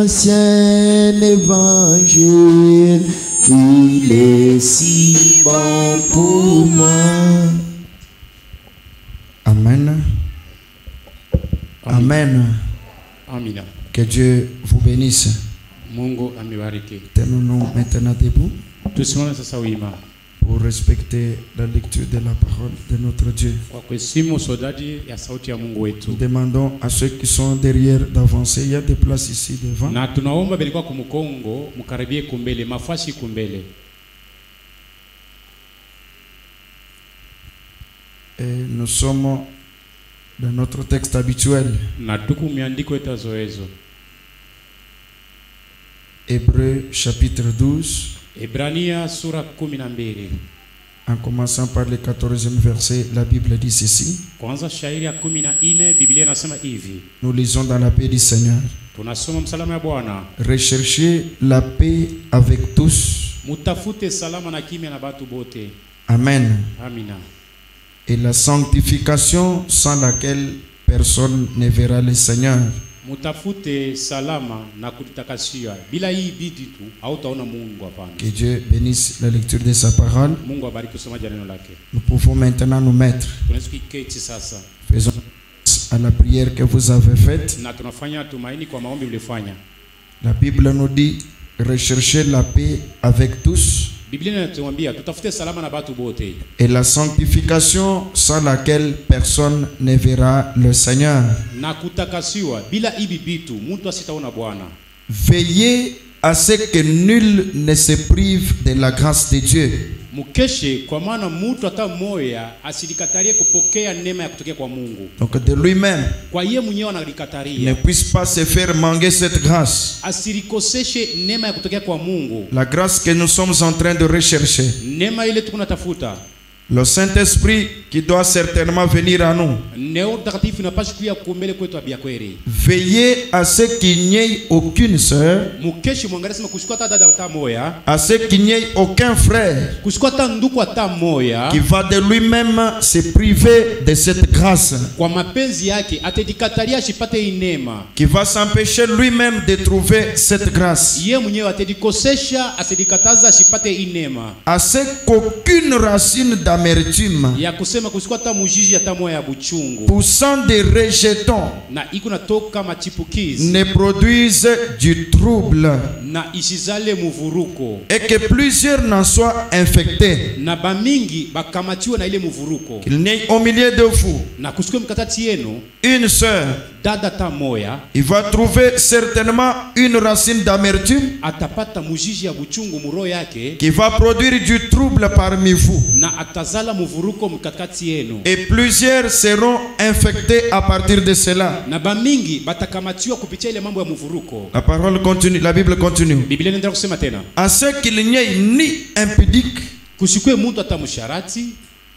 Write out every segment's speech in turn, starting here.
l'ancien évangile, il est si bon pour moi. Amen. Amen. Amina. Que Dieu vous bénisse. Mungu amibariki. Tenons-nous maintenant debout Tusimame sasa wima pour respecter la lecture de la parole de notre Dieu. kwa kuheshimu sodaji ya sauti ya Mungu wetu. Nous demandons à ceux qui sont derrière d'avancer. Il y a des places ici devant. Na tunaomba belikuwa kumukongo mukaribie kumbele, mafashi kumbele. Et nous sommes dans notre texte habituel. Na tuku miandiko etazoezo. Hébreux chapitre 12. Ebrania sura 12. En commençant par le 14e verset, la Bible dit ceci. Kwanza shairi ya 14 Biblia inasema hivi. Nous lisons dans la paix du Seigneur. Tunasoma msalama ya Bwana. Recherchez la paix avec tous. Mutafute salama na kimya na batu bote. Amen. Amina. Et la sanctification sans laquelle personne ne verra le Seigneur. Mutafute salama na kutakasiwa. Bila hii bidii tu hautaona Mungu hapana. Que Dieu bénisse la lecture de sa parole. Mungu abariki usomaji neno lake. Nous pouvons maintenant nous mettre. Tunaweza kuketi sasa. Faisons à la prière que vous avez faite. Na tunafanya tumaini kwa maombi mlifanya. La Bible nous dit recherchez la paix avec tous. Biblia inatuambia tutafute salama na batu bote. Et la sanctification sans laquelle personne ne verra le Seigneur. Na kutakasiwa bila hivi vitu mtu asitaona Bwana. Veillez à ce que nul ne se prive de la grâce de Dieu. Mukeshe kwa maana mtu hata moya asidikatarie kupokea neema ya kutokea kwa Mungu. Donc de lui-même, Kwa yeye mwenyewe il analikataria. ne puisse pas se faire manquer cette grâce. Asirikoseshe neema ya kutokea kwa Mungu. La grâce que nous sommes en train de rechercher. Neema ile tukunatafuta. Le Saint-Esprit qui doit certainement venir à nous. Neo takatifu inapaswa kuja kumbele kwetu abia kweli. Veillez à ce qu'il n'y ait aucune sœur, Mukeshe mwangalie sema kushikwa hata dada hata moya. à ce qu'il n'y ait aucun frère Kushikwa hata ndugu hata moya. qui va de lui-même se priver de cette grâce, Kwa mapenzi yake atedikataria ashipate hii neema. qui va s'empêcher lui-même de trouver cette grâce, Yeye mwenyewe atedikosesha asidikataza ashipate hii neema. à ce qu'aucune racine d'amertume Ya kusema kushikwa hata mujiji hata moya ya buchungu. poussant des rejetons Na iko natoka machipukizi. ne produise du trouble, Na isizale muvuruko. et que plusieurs n'en soient infectés. Na bamingi bakamatiwa na ile muvuruko. Qu'il n'y ait au milieu de vous Na kushikwa mkatati yenu une sœur, dada hata moya il va trouver certainement une racine d'amertume atapata mujiji ya buchungu muro yake. qui va produire du trouble parmi vous. Na atazala muvuruko mkatati yenu. Et plusieurs seront infectés à partir de cela. Na bamingi batakamatiwa kupitia ile mambo ya muvuruko. La parole continue, la Bible continue. Biblia inaendelea kusema tena. À ce qu'il n'y ait ni impudique, Kusikwe mtu hata msharati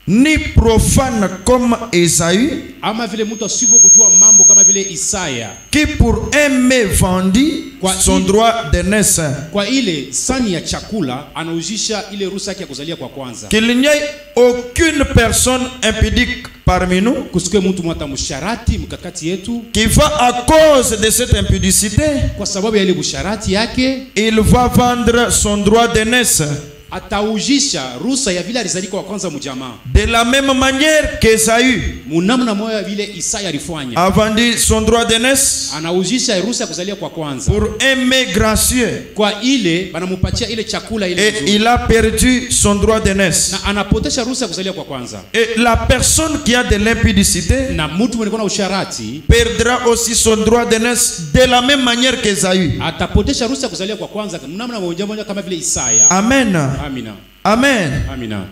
ni profane comme Esaü, ama vile mtu asipo kujua mambo kama vile Isaya. qui pour aimer vendit son droit de naissance. Kwa ile sani ya chakula anauzisha ile ruhusa yake ya kuzalia kwa kwanza. Qu'il n'y ait aucune personne impudique parmi nous Kusikwe mtu mwata msharati mkakati yetu. qui va à cause de cette impudicité, Kwa sababu ya ile busharati yake il va vendre son droit de naissance. ataujisha ruhusa ya vile alizalika kwa kwanza mjamaa. De la même manière qu'Esaü Munamna moyo vile Isaya alifanya. a vendu son droit de naissance Anaujisha ruhusa ya kuzalia kwa kwanza. pour aimer gracieux, Kwa ile banamupatia ile chakula ile et nzuri. il a perdu son droit de naissance. Na anapotesha ruhusa ya kuzalia kwa kwanza. Et la personne qui a de l'impudicité Na mtu mwenye kuna usharati perdra aussi son droit de naissance de la même manière qu'Esaü. atapotesha ruhusa ya kuzalia kwa kwanza namna moja kama vile Isaya. Amen. Amina. Amen. Amina.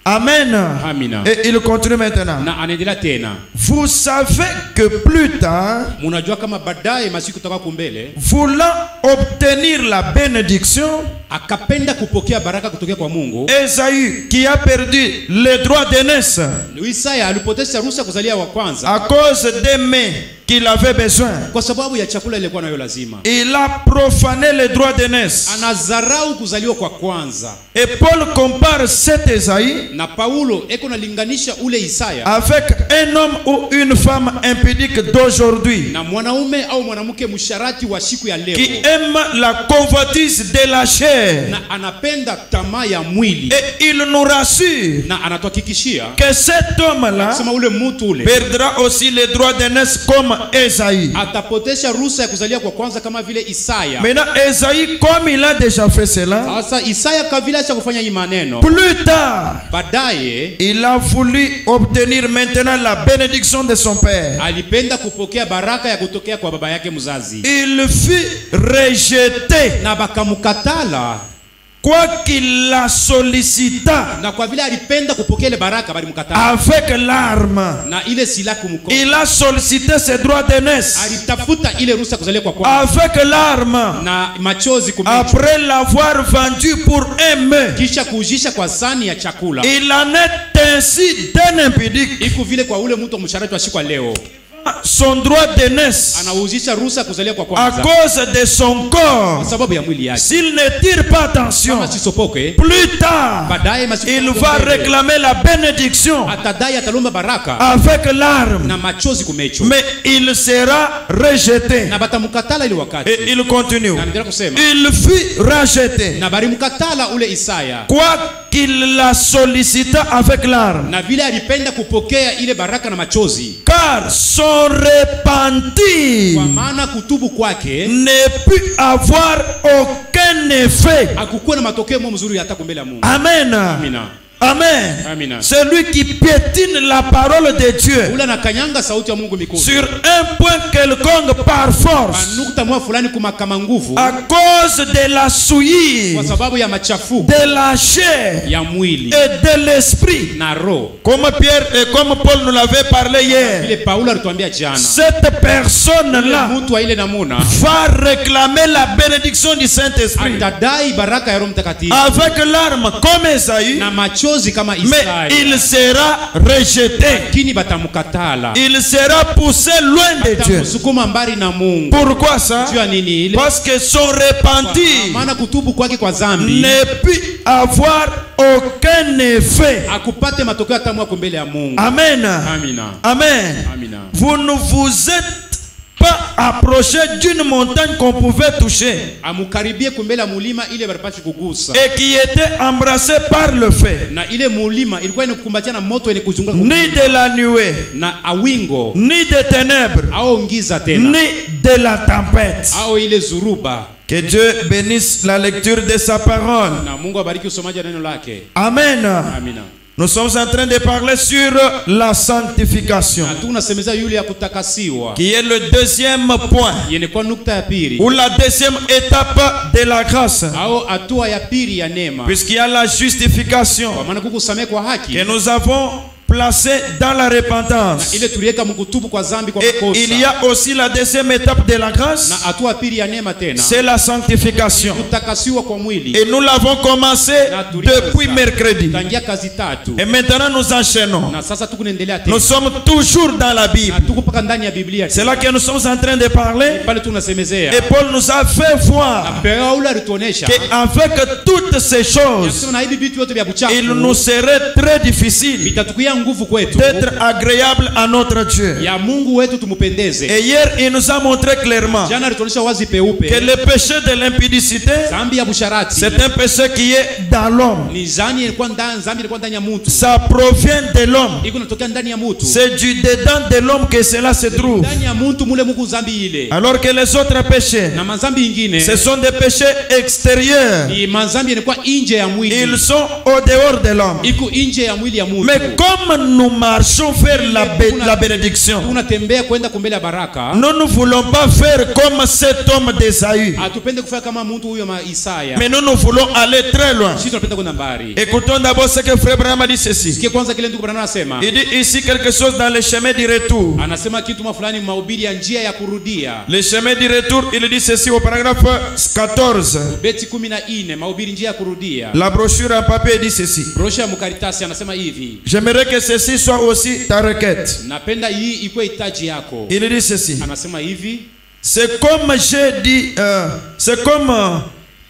Amen. Amina. Et il continue maintenant. Na anaendelea tena. Vous savez que plus tard, Munajua kama baadaye masiku kutoka kumbele voulant obtenir la bénédiction, akapenda kupokea baraka kutokea kwa Mungu. Esaü, qui a perdu le droit de naissance Isaya alipotesha ruhusa kuzalia wa kwanza à cause des mains qu'il avait besoin. Kwa sababu ya chakula ilikuwa nayo lazima. Il a profané les droits d'aînesse. Anazarau kuzaliwa kwa kwanza. Et Paul compare cet Esaïe Na Paulo eko nalinganisha ule Isaya avec un homme ou une femme impudique d'aujourd'hui na mwanaume au mwanamke msharati wa siku ya leo, qui aime la convoitise de la chair. na anapenda tamaa ya mwili, Et il nous rassure na anatuhakikishia que cet homme-là sema ule mtu ule perdra aussi les droits d'aînesse comme Esaïe. atapotesha ruhusa ya kuzalia kwa kwanza kama vile Isaya. Maintenant, Esaïe, comme il a déjà fait cela, Sasa Isaya kavila cha kufanya hii maneno, plus tard, baadaye il a voulu obtenir maintenant la bénédiction de son père. alipenda kupokea baraka ya kutokea kwa baba yake mzazi, Il fut rejeté, na bakamukatala. quoiqu'il la sollicita Na kwa vile alipenda kupokea ile baraka balimukatala avec l'arme. na ile silaha kumkoa. Il a sollicité ses droits d'aînesse Alitafuta ile ruhusa kuzalia kwa kwanza avec l'arme. na machozi kumecha, Après l'avoir vendu pour un mets, kisha kuujisha kwa sani ya chakula. il en est ainsi d'un impudique. Iko vile kwa ule mtu msharati wa siku ya leo Son droit d'aînesse anauzisha ruhusa kuzalia kwa à kwanza cause de son corps. kwa sababu ya mwili yake. S'il ne tire pas attention, Kama sisopoke plus tard, baadaye masiku il va réclamer la bénédiction atadai atalomba baraka avec l'arme, na machozi kumecho, mais il sera rejeté. na batamukatala ile wakati. Et il continue. Na ndio kusema Il fut rejeté, na balimukatala ule Isaya, quoiqu'il la sollicita avec l'arme, na vile alipenda kupokea ile baraka na machozi, car son repentir kwa maana kutubu kwake ne put avoir aucun effet. hakukuwa na matokeo mzuri hata mbele ya Mungu. Amen. Amina. Amen. Amina. Celui qui piétine la parole de Dieu Ule anakanyanga sauti ya Mungu mikono sur un point quelconque par force, nukta moja fulani kumakama nguvu, à cause de la kwa souillure sababu ya machafu de la chair ya mwili et de l'esprit, na roho, comme Pierre et comme Paul nous l'avait parlé hier. vile Paulo alituambia jana. Cette personne-là Mtu wa ile namuna va réclamer la bénédiction du Saint-Esprit atadai baraka ya Roho Mtakatifu avec l'arme comme Esaïe, na machozi kama mais Isaya, il sera rejeté. lakini batamukatala, Il sera poussé loin de Dieu. batamsukuma mbali na Mungu. Pourquoi ça? Jua nini ile? Parce que son repentir Maana kutubu kwake kwa dhambi ne peut avoir aucun effet. akupate matokeo hata moja mbele ya Mungu. Amen. Amina. Amen. Amina. Vous ne vous êtes pas approché d'une montagne qu'on pouvait toucher Amukaribie kumbele ya mulima ile baripasha kugusa, et qui était embrassée par le feu, na ile mulima ilikuwa inakumbatia na moto ile kuzunguka ni de la nuée, na awingo ni des ténèbres, au ngiza tena ni de la tempête. au ile zuruba. Que Dieu bénisse la lecture de sa parole. Na Mungu abariki usomaji wa neno lake. Amen. Amina. Nous sommes en train de parler sur la sanctification, Na tunasemeza yule ya kutakasiwa, qui est le deuxième point, yenye kwa nukta ya pili ou la deuxième étape de la grâce, au hatua ya pili ya neema, puisqu'il y a la justification kwa maana kukusamehe kwa haki que nous avons placée dans la repentance. ile tuliweka mkutubu kwa dhambi kwa Et makosa, il y a aussi la deuxième étape de la grâce, na hatua pili ya neema tena c'est la sanctification. kutakasiwa kwa mwili. Et nous l'avons commencé depuis mercredi. Tangia kazi tatu, Et maintenant nous enchaînons. na sasa tukunaendelea tena, Nous sommes toujours dans la Bible. na tuko paka ndani ya Biblia. C'est là que nous sommes en train de parler. Pale tunasemezea Et Paul nous a fait voir Paulo alituonesha qu'avec toutes ces choses, na hivi vitu vyote vya buchafu il nous serait très difficile vitatukia nguvu kwetu d'être agréable à notre Dieu. ya Mungu wetu tumupendeze. Et hier, il nous a montré clairement Jana alituonesha wazi peupe que le péché de l'impudicité, dhambi ya busharati c'est un péché qui est dans l'homme. ni dhambi ilikuwa ndani ya mtu, Ça provient de l'homme. iko natokea ndani ya mtu, C'est du dedans de l'homme que cela se trouve. ndani ya mtu mule Mungu dhambi ile. Alors que les autres péchés, Na mazambi ingine ce sont des péchés extérieurs. ni mazambi yanakuwa nje ya mwili, Ils sont au dehors de l'homme. iko nje ya mwili ya mtu. Mais comme nous marchons vers la bénédiction, Tunatembea kwenda kumbele ya baraka, nous ne voulons pas faire comme cet homme d'Esaïe, atupende kufanya kama mtu huyo ma Isaya, mais nous voulons aller très loin. sisi tunapenda kwenda mbali. Écoutons d'abord ce que Frère Branham dit ceci. Sikia kwanza kile ndugu Branham anasema. Il dit ici quelque chose dans le chemin du retour. Anasema kitu fulani mahubiri ya njia ya kurudia. Le chemin du retour, il dit ceci au paragraphe 14. Beti 14 mahubiri njia ya kurudia. La brochure en papier dit ceci. Brochure ya mkaritasi anasema hivi. J'aimerais que ceci soit aussi ta requête. Napenda hii ikuwe hitaji yako. Il dit ceci. Anasema hivi. C'est comme j'ai dit, c'est comme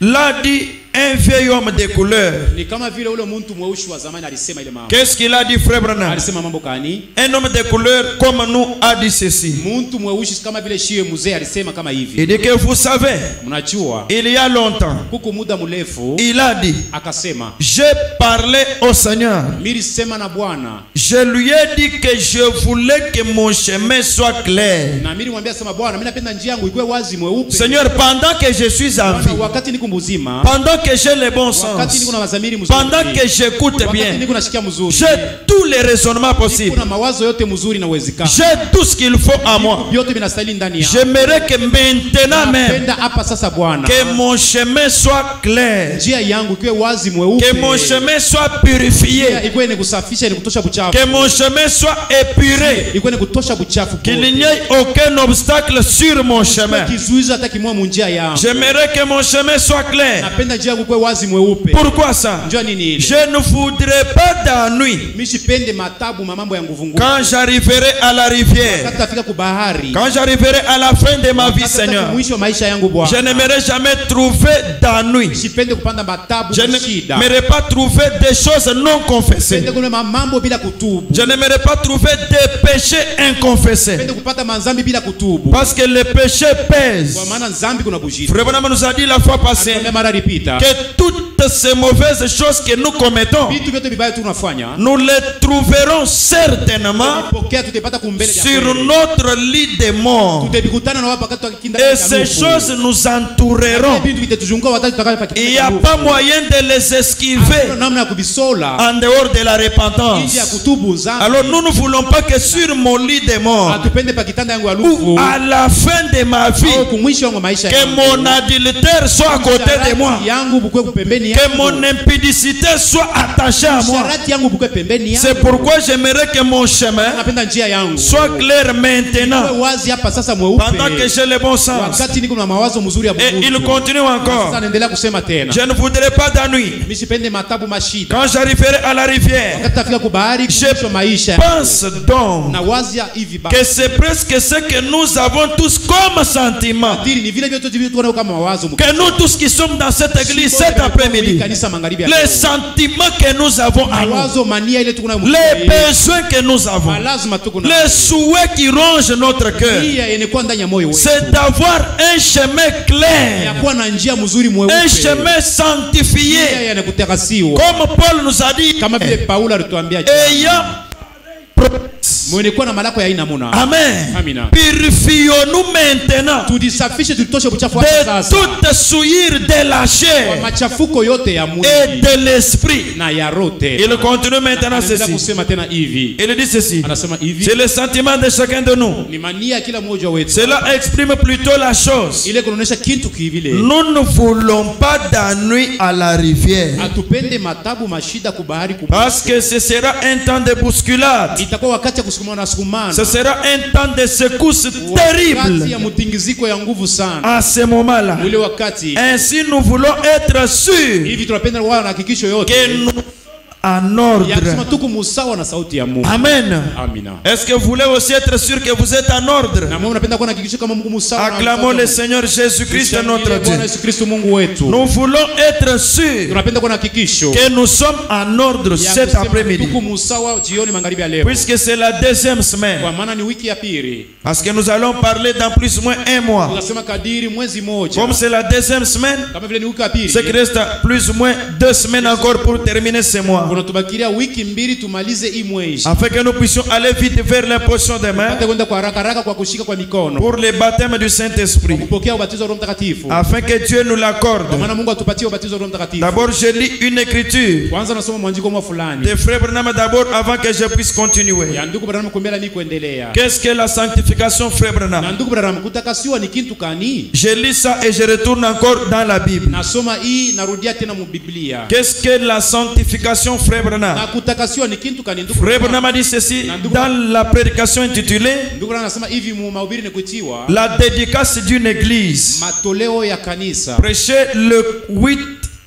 l'a dit un vieil homme de couleur. Ni kama vile ule mtu mweusi wa zamani alisema ile mambo. Qu'est-ce qu'il a dit, frère Branham? Alisema mambo gani? Un homme de couleur comme nous a dit ceci. Mtu mweusi kama vile shie mzee alisema kama hivi. Il dit que vous savez, mnajua, il y a longtemps, huko muda mrefu, il a dit, akasema, j'ai parlé au Seigneur. Nilisema na Bwana. Je lui ai dit que je voulais que mon chemin soit clair. Na mimi nimwambia sema Bwana, mimi napenda njia yangu ikuwe wazi mweupe. Seigneur, pendant que je suis en vie, wakati niko mzima, pendant que j'ai le bon sens, wakati niko na mazamiri mzuri, pendant que j'écoute bien, niko nasikia mzuri, j'ai tous les raisonnements possibles, kuna mawazo yote mzuri na uwezekano, j'ai tout ce qu'il faut à moi. Yote vinastahili ndani yangu. J'aimerais que maintenant même, napenda hapa sasa Bwana, que mon chemin soit clair, njia yangu iwe wazi mweupe, que mon chemin soit purifié, iwe ni kusafisha, ni kutosha buchafu, que mon chemin soit épuré, iwe ni kutosha buchafu, qu'il n'y ait aucun obstacle sur mon chemin. kizuizo hata kimwa munjia yangu. J'aimerais que mon chemin soit clair. Napenda njia yangu iwe wazi mweupe. Pourquoi ça? Njia nini ile? Je ne voudrais pas d'ennui Mimi sipende matabu mambo ya nguvu nguvu. quand j'arriverai à la rivière, Wakati tafika ku bahari, quand j'arriverai à la fin de ma vie, Seigneur, mwisho maisha yangu Bwana, je n'aimerais jamais trouver d'ennui. sipende kupanda matabu Je na shida. n'aimerais pas trouver des choses non confessées. Sipende kuna mambo bila kutubu. Je n'aimerais pas trouver des péchés inconfessés. Sipende kupata manzambi bila kutubu. Parce que le péché pèse. Kwa maana nzambi kuna bushida. Frère Branham nous a dit la fois passée que toutes ces mauvaises choses que nous commettons, vitu vyote vibaya tunafanya, nous les trouverons certainement tutapata kumbele sur notre lit de mort. tutabikutana na wapa wakati tukikinda. Et ces choses nous entoureront. vitu vitatuzunguka wakati tutakapofikia. Il n'y a pas moyen de les esquiver namna ya kubisola en dehors de la repentance. nje ya kutubu zambi. Alors nous ne voulons pas que sur mon lit de mort, atupende pa kitanda yangu ya ou lufu, à la fin de ma vie, au kumwisho wangu maisha que mon adultère soit à côté de moi, yangu bukwe kupembeni que mon impudicité soit attachée à moi. sharati yangu bukwe pembeni yangu. C'est pourquoi j'aimerais que mon chemin napenda njia yangu soit clair maintenant, wazi hapa sasa mweupe, pendant que j'ai le bon sens. wakati niko na mawazo mzuri ya Et Mungu. il continue encore. Sasa naendelea kusema tena, Je ne voudrais pas d'ennui. mimi sipende matabu mashida. Quand j'arriverai à la rivière, Wakati tafika kubahari kumwisho maisha pense donc na wazi ya hivi basi. que c'est presque ce que nous avons tous comme sentiment. Dini ni vile vyote tunayo kama mawazo. Que nous tous qui sommes dans cette église cet après-midi, kanisa magharibi, les sentiments que nous avons à nous, mawazo mania ile tuko nayo, les besoins que nous avons, lazima tuko na les souhaits qui rongent notre cœur, nia yenye kwa ndani ya moyo wetu, c'est d'avoir un chemin ya clair, kuwa na njia mzuri mweupe, un chemin sanctifié, nia yenye kutakasiwa, comme Paul nous a dit, kama vile Paulo alituambia, ayant mwenye kuwa na malako ya aina muna. Amen. Amina. Purifions-nous maintenant Tudisafishe, tutoshe uchafu de sasa, toute souillure de la kwa chair machafuko yote ya et mwili de l'esprit. na ya roho. Il continue maintenant Anaendelea ceci. kusema tena hivi, Il dit ceci. anasema hivi, C'est le sentiment de chacun de nous. ni mania ya kila mmoja wetu. Cela exprime plutôt la chose. Ile kunaonyesha kitu kivile, Nous ne voulons pas d'ennui à la rivière. atupende matabu mashida kubahari Parce que ce sera un temps de bousculade. itakuwa wakati ya kusukumana na sukumana, Ce sera un temps de secousse wakati terrible ya mtingiziko ya nguvu sana. à ce moment-là. Ule wakati Ainsi, nous voulons être sûrs hivi tunapenda kuwa na hakikisho yote que nous en ya kusema ordre. tuko musawa na sauti ya Mungu. Amen. Amina. Est-ce que vous voulez aussi être sûr que vous êtes en ordre? Na Mungu unapenda kuwa na hakikisho kama Mungu musawa. Acclamons le Seigneur Jésus-Christ, notre Bwana Dieu. Yesu Kristo Mungu wetu. Nous voulons être sûrs Tunapenda kuwa na hakikisho que nous sommes en ordre ya cet kusema après-midi. tuko musawa jioni magharibi ya leo. Puisque c'est la deuxième semaine. Kwa maana ni wiki ya pili. Parce que nous allons parler dans plus ou moins un mois. Tunasema kadiri mwezi moja. Comme c'est la deuxième semaine, Kama vile ni wiki ya pili. c'est qu'il reste plus ou moins 2 semaines encore pour terminer ce mois. Kuna tubakiria wiki mbili tumalize hii mwezi. Afin que nous puissions aller vite vers l'imposition des mains Pata kwenda kwa haraka kwa kushika kwa mikono. pour le baptême du Saint-Esprit. Kupokea ubatizo wa Roho Mtakatifu. Afin que Dieu nous Kwa l'accorde. maana Mungu atupatie ubatizo wa Roho Mtakatifu. D'abord, je lis une écriture Kwanza nasoma mwandiko mwa fulani. de Frère Branham d'abord avant que je puisse continuer. Ya ndugu Branham kumbela mimi kuendelea. Qu'est-ce que la sanctification, Frère Na Branham? ndugu Branham kutakasiwa ni kitu kani? Je lis ça et je retourne encore dans la Bible. Nasoma hii narudia tena mu Biblia. Qu'est-ce que la sanctification, Frère Branham? Na kutakasiwa ni kitu kani ndugu? Frère Branham a dit ceci dans la prédication intitulée Ndugu Branham anasema hivi mu mahubiri ni kuitiwa La dédicace d'une église, matoleo ya kanisa. prêché le 8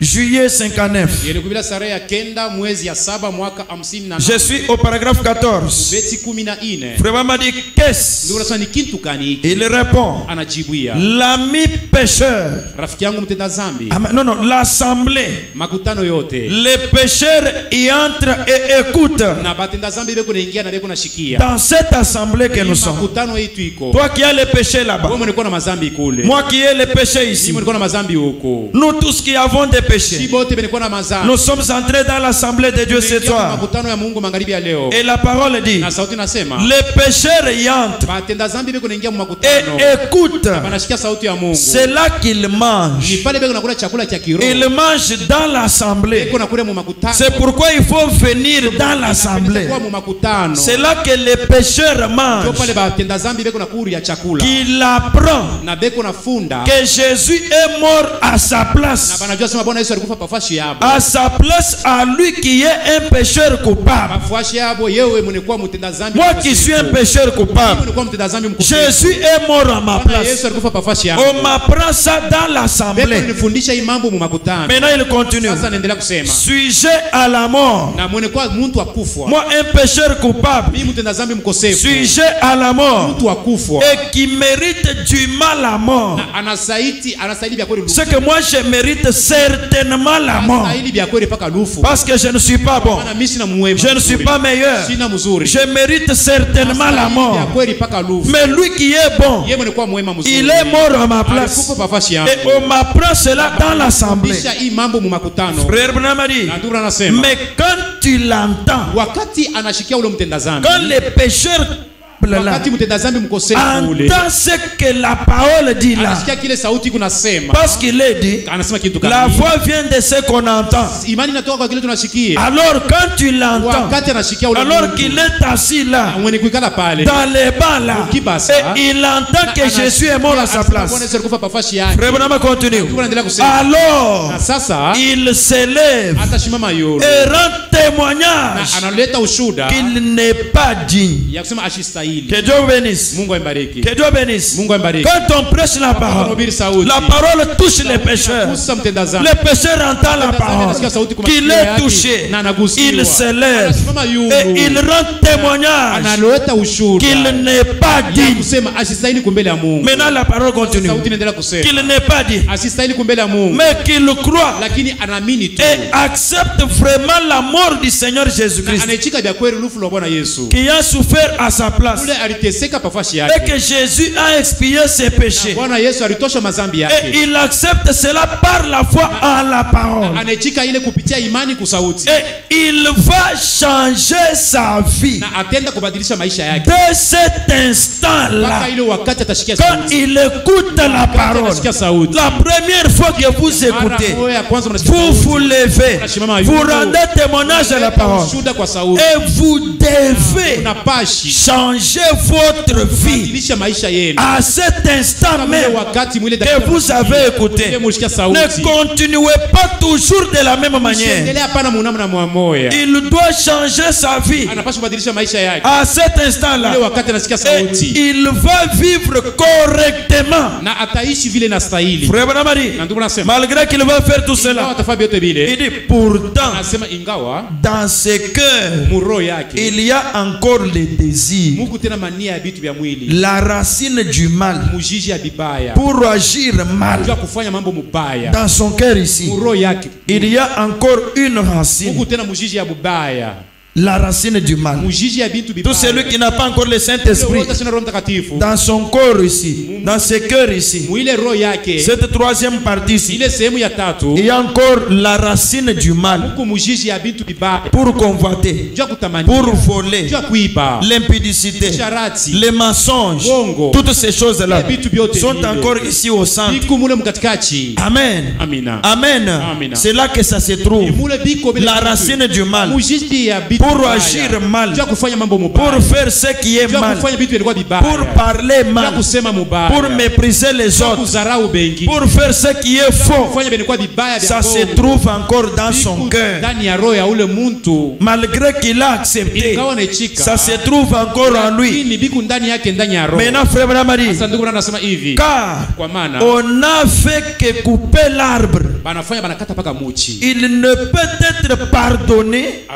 juillet 59. Yelikubila sare ya kenda mwezi ya 7 mwaka 58. Je suis au paragraphe 14. Beti 14. Frère m'a dit qu'est-ce? Ndio unasema ni kitu gani hiki? Il répond, Anajibuia, l'ami pécheur. rafiki yangu mtenda dhambi. Non, non, l'assemblée. Makutano yote. Les pécheurs y entrent et écoutent. Na batenda dhambi beko naingia na beko nashikia. Dans cette assemblée que nous sommes. Makutano yetu iko. Toi qui as les péchés là-bas. Wewe mlikuwa na mazambi kule. Moi qui ai les péchés ici. Mimi nilikuwa na mazambi huko. Nous tous qui avons des péchés. Si bote nilikuwa na mazambi. Nous sommes entrés dans l'assemblée de Dieu ce soir. Makutano ya Mungu magharibi ya leo. Et la parole dit, Na sauti nasema, les pécheurs y entrent batenda dhambi beko naingia mu et makutano. écoutent. Banashikia sauti ya Mungu. C'est là qu'ils mangent. Ni pale beko nakula chakula cha kiroho. Ils mangent dans l'assemblée. Beko nakula mu makutano. C'est pourquoi il faut venir dans l'assemblée. Kwa mu makutano. C'est là que les pécheurs mangent. Ndio pale batenda dhambi beko nakuri ya chakula. Qu'il apprend Na beko nafunda. que Jésus est mort à sa Na place. banajua sema Bwana Yesu alikufa pafashi yabo. À sa place, à lui qui est un pécheur coupable. Pafashi yabo yewe mnekuwa mtenda dhambi. Moi qui suis un pécheur coupable. Mnekuwa mtenda dhambi mkosefu. Jésus est mort à ma Bwana place. Yesu alikufa pafashi yabo. On m'apprend ça dans l'assemblée. Beko nifundisha hii mambo mu makutano. Maintenant il continue. Sasa naendelea kusema. Suis-je à la mort? Na mnekuwa mtu akufwa. Moi un pécheur coupable. Mimi mtenda dhambi mkosefu. Suis-je à la mort? Mtu akufwa. Et qui mérite du mal à mort. Na anasaiti vya kweli lufu. C'est que moi je mérite certainement la mort. Anasaidi vya kweli paka lufu. Parce que je ne suis pas bon. Maana mimi sina muwema. Je ne suis pas meilleur. Sina mzuri. Je mérite certainement la Vya mort. kweli paka lufu. Mais lui qui est bon, Yeye mnekuwa mwema mzuri. il est mort à ma place. Alikufa pafashi yangu. Et on m'apprend cela dans l'assemblée. Fundisha hii mambo mu makutano. Frère Branham a dit, Na ndugu anasema. mais quand tu l'entends, Wakati anashikia ule mtenda dhambi. quand les pécheurs là, Wakati mtenda dhambi mkosefu ule. entend ce que la parole dit là, Anasikia kile sauti kunasema. parce qu'il est dit, Anasema kitu la gani? foi vient de ce qu'on entend. Imani inatoka kwa kile tunashikia. Alors quand tu l'entends, Wakati anashikia ule alors mtu, qu'il est assis là, mwenye kuikala pale. dans les bancs là, Ukibasa. et il entend que Jésus est mort à sa place. Bwana Yesu alikufa pafashi yake. Frère Branham continue. Ndugu anaendelea kusema. Alors, Na sasa il s'élève atashimama yule. et rend Na témoignage analeta ushuda qu'il n'est pas digne. ya kusema ashistahili. Que Dieu bénisse. Mungu ambariki. Que Dieu bénisse. Mungu ambariki. Quand on prêche la parole, la parole touche les pécheurs. Kusa mtenda dhambi. Les pécheurs entendent la parole. Qu'il est touché, il s'élève et il rend témoignage analeta ushuda qu'il n'est pas digne. kusema asistahili kumbele ya Mungu. Maintenant la parole continue. Sauti inaendelea kusema Qu'il n'est pas digne, asistahili kumbele ya Mungu, mais qu'il croit lakini anaamini tu. et accepte vraiment la mort du Seigneur Jésus-Christ, Anaichika vya kweli lufu la Bwana Yesu. qui a souffert à sa place, Ule aliteseka pafashi et yake. que Jésus a expié ses péchés. Bwana Yesu alitosha mazambi Et yake. il accepte cela par la foi en la parole. Anaichika ile kupitia imani kusauti. Et il va changer sa vie. Na atenda kubadilisha maisha yake. Dès cet instant-là, Mpaka ile wakati atashikia quand sauti. il écoute la parole, Atashikia sauti. la première fois que vous écoutez, Mara ya kwanza mnasikia vous sauti. vous levez, vous rendez témoignage à la parole, Ushuda kwa sauti. et vous devez Unapashi changer votre vie badilisha maisha yenu. à cet instant Ile même wakati mwile que vous avez écouté. Ile mshikia sauti. Ne continuez pas toujours de la même manière. Endelea hapana munamna mwamoya. Il doit changer sa vie Anapaswa kubadilisha maisha yake. à cet instant-là. Ile wakati anasikia Et sauti. il va vivre correctement. Na ataishi vile na stahili. Frère Branham a dit, Na ndugu nasema. malgré qu'il va faire tout Ingawa cela, atafanya vyote il vile. dit pourtant, Anasema ingawa dans ses cœurs, muro yake. il y a encore les désirs, Mungu tena mania ya vitu vya mwili. la racine du mal, Mujiji ya bibaya. pour agir mal. Kujua kufanya mambo mubaya. Dans son cœur ici, Muro yake. il y a encore une racine, Mungu tena mujiji ya bubaya. la racine du mal. Mujiji ya vitu Tout bibaya. celui qui n'a pas encore le Saint-Esprit, Wote sina Roho Mtakatifu. dans son corps ici, dans ses cœurs ici, Mwile roho yake. cette troisième partie ici, Ile sehemu ya tatu. il y a encore la racine du mal Mungu mujiji ya vitu bibaya. pour convoiter, Kujua kutamania. pour voler, Kujua kuiba. l'impudicité, Sharati. les mensonges, Bongo. toutes ces choses-là Vitu vyote sont vile. encore ici au centre. Biko mule mkatikati. Amen. Amina. Amen. Amina. C'est là que ça se trouve. Mule biko bila La vitu. racine du mal. Mujiji ya vitu pour agir mal, pour faire ce qui est mal, pour parler mal, pour mépriser les autres, pour faire ce qui est faux. Ça se trouve encore dans son cœur. Malgré qu'il a accepté, ça se trouve encore en lui. Maintenant, frère Branham dit, car on n'a fait que couper l'arbre, il ne peut être pardonné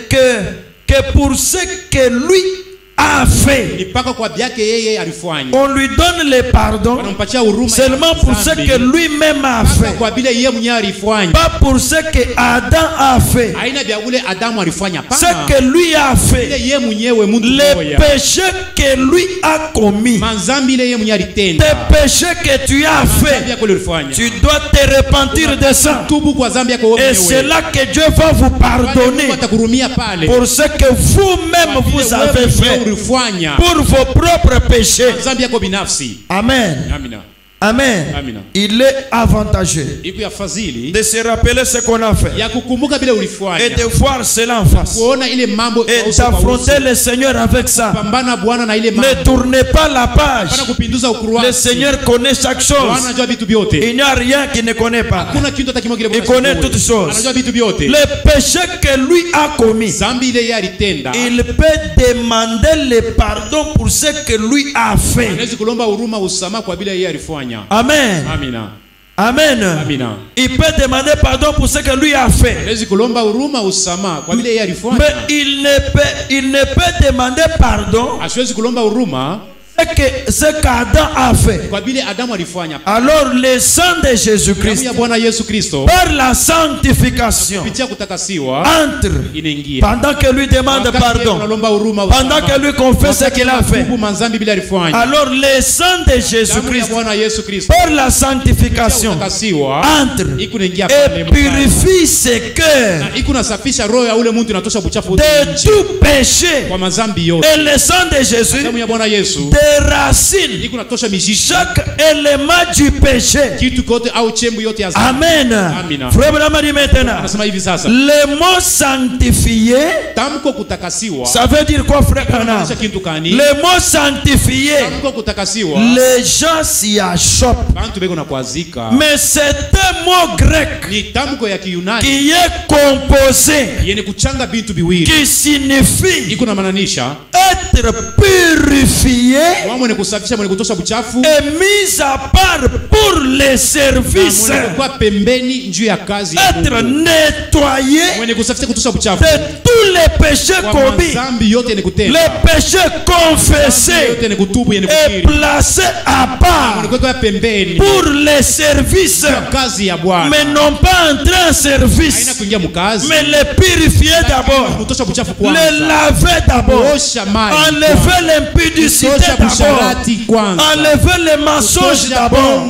que pour ce que lui a fait. On lui donne le pardon seulement pour ce que lui-même a fait, pas pour ce que Adam a fait. Ce que lui a fait, les péchés que lui a commis, tes péchés que tu as fait, tu dois te repentir de ça. Et c'est là que Dieu va vous pardonner pour ce que vous-même vous avez fait, pour vos propres péchés. Amen. Amen. Il est avantageux de se rappeler ce qu'on a fait et de voir cela en face et d'affronter le Seigneur avec ça. Ne tournez pas la page. Le Seigneur connaît chaque chose. Il n'y a rien qu'il ne connaît pas. Il connaît toutes choses. Le péché que lui a commis, il peut demander le pardon pour ce que lui a fait. Amen. Amen. Il peut demander pardon pour ce que lui a fait. Mais il ne peut demander pardon que ce qu'Adam a fait. Alors le sang de Jésus-Christ, par la sanctification, entre pendant que lui demande pardon, pendant que lui confesse ce qu'il a fait. Alors le sang de Jésus-Christ, par la sanctification, entre et purifie ses cœurs de tout péché. Et le sang de Jésus racine chaque élément du péché. Amen. Frère Branham dit maintenant, le mot sanctifié, ça veut dire quoi, frère Branham? Le mot sanctifié, les gens s'y achoppent, mais c'est un mot grec qui est composé, qui signifie être purifié et mis à part pour les services, être nettoyé de tous les péchés commis, les péchés confessés et placés à part pour les services, mais non pas entrer en service, mais les purifier d'abord, les laver d'abord, enlever l'impudicité d'abord, enlever les mensonges d'abord,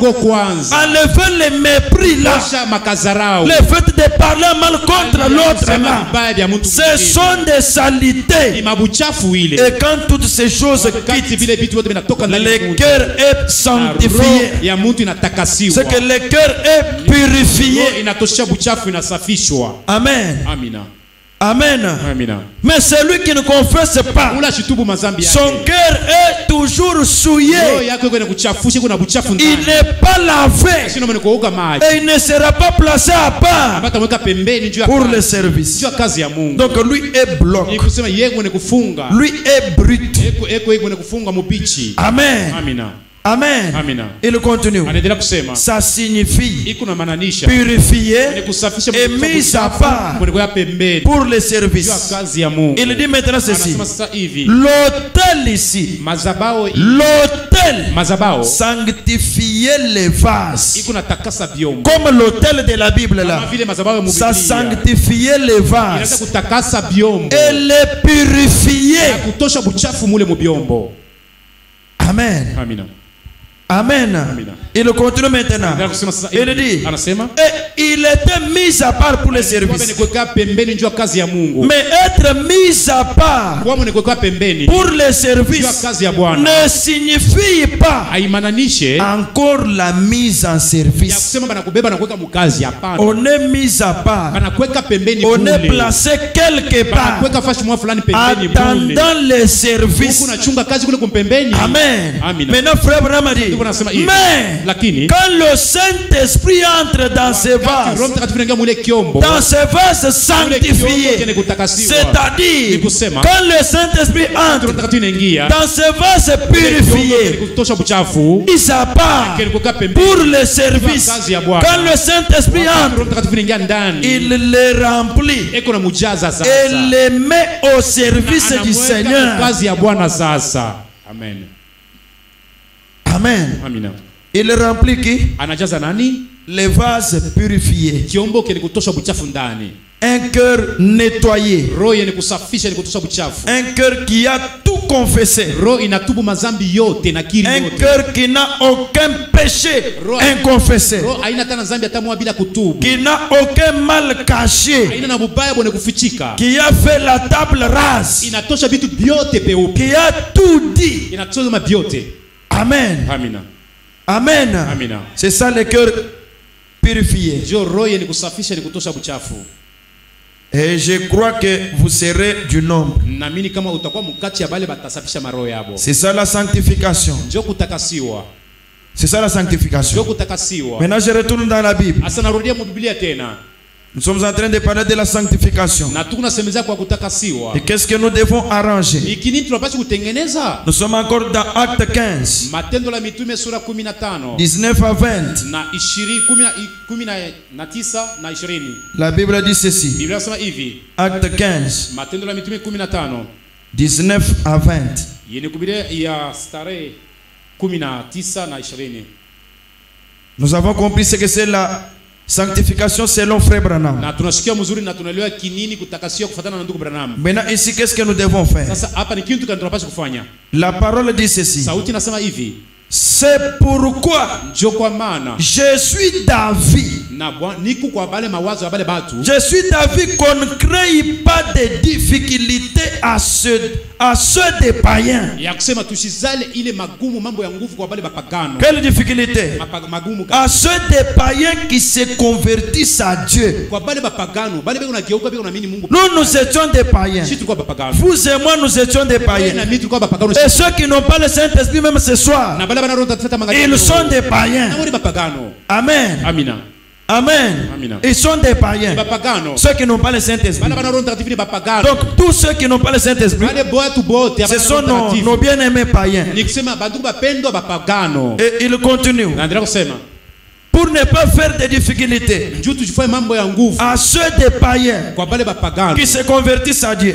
enlever les mépris là, le fait de parler mal contre l'autre là, ce sont des saletés. Et quand toutes ces choses quittent, le cœur est sanctifié, c'est que le cœur est purifié. Amen. Amen. Mais celui qui ne confesse pas, son cœur est toujours souillé. Il n'est pas lavé et il ne sera pas placé à part pour le service. Donc lui est bloqué, lui est brut. Amen. Amen. Il continue. Ça signifie purifier et mis à part pour le service. Il dit maintenant ceci. L'autel ici, l'autel sanctifiait les vases. Comme l'autel de la Bible là, ça sanctifiait les vases et les purifiait. Amen. Amen. Il continue maintenant. Il dit, et il était mis à part pour le service. Mais être mis à part pour le service ne signifie pas encore la mise en service. On est mis à part. On est placé quelque part attendant le service. Amen. Maintenant, frère Branham a dit, mais quand le Saint-Esprit entre dans ce vase, sanctifié, c'est-à-dire quand le Saint-Esprit entre dans ce vase purifié, mis à part pour le service, quand le Saint-Esprit entre, il le remplit et le met au service du Seigneur. Amen. Amen. Amina. Il remplit qui? Les vases purifiés. Un cœur nettoyé. Un cœur qui a tout confessé. Un cœur qui n'a aucun péché inconfessé. Qui n'a aucun mal caché. Qui a fait la table rase. Qui a tout dit. Amen. Amina. Amen. Amina. C'est ça le cœur purifié. Et je crois que vous serez du nombre. C'est ça la sanctification. C'est ça la sanctification. Maintenant je retourne dans la Bible. Nous sommes en train de parler de la sanctification. Et qu'est-ce que nous devons arranger? Nous sommes encore dans Acte 15. 19 à 20. La Bible dit ceci. Acte 15. 19 à 20. Nous avons compris ce que c'est la sanctification selon Frère Branham. Maintenant ici, qu'est-ce que nous devons faire? La parole dit ceci. C'est pourquoi je suis David. Je suis David qu'on ne crée pas de difficultés à ceux des païens. Quelle difficulté? À ceux des païens qui se convertissent à Dieu. Nous étions des païens. Vous et moi, nous étions des païens. Et ceux qui n'ont pas le Saint-Esprit même ce soir, ils sont des païens. Amen. Amina. Amen. Amina. Ils sont des païens. Ceux qui n'ont pas le Saint-Esprit. Donc tous ceux qui n'ont pas le Saint-Esprit, ce sont nos bien-aimés païens. Et il continue. Pour ne pas faire de difficultés à ceux des païens qui se convertissent à Dieu,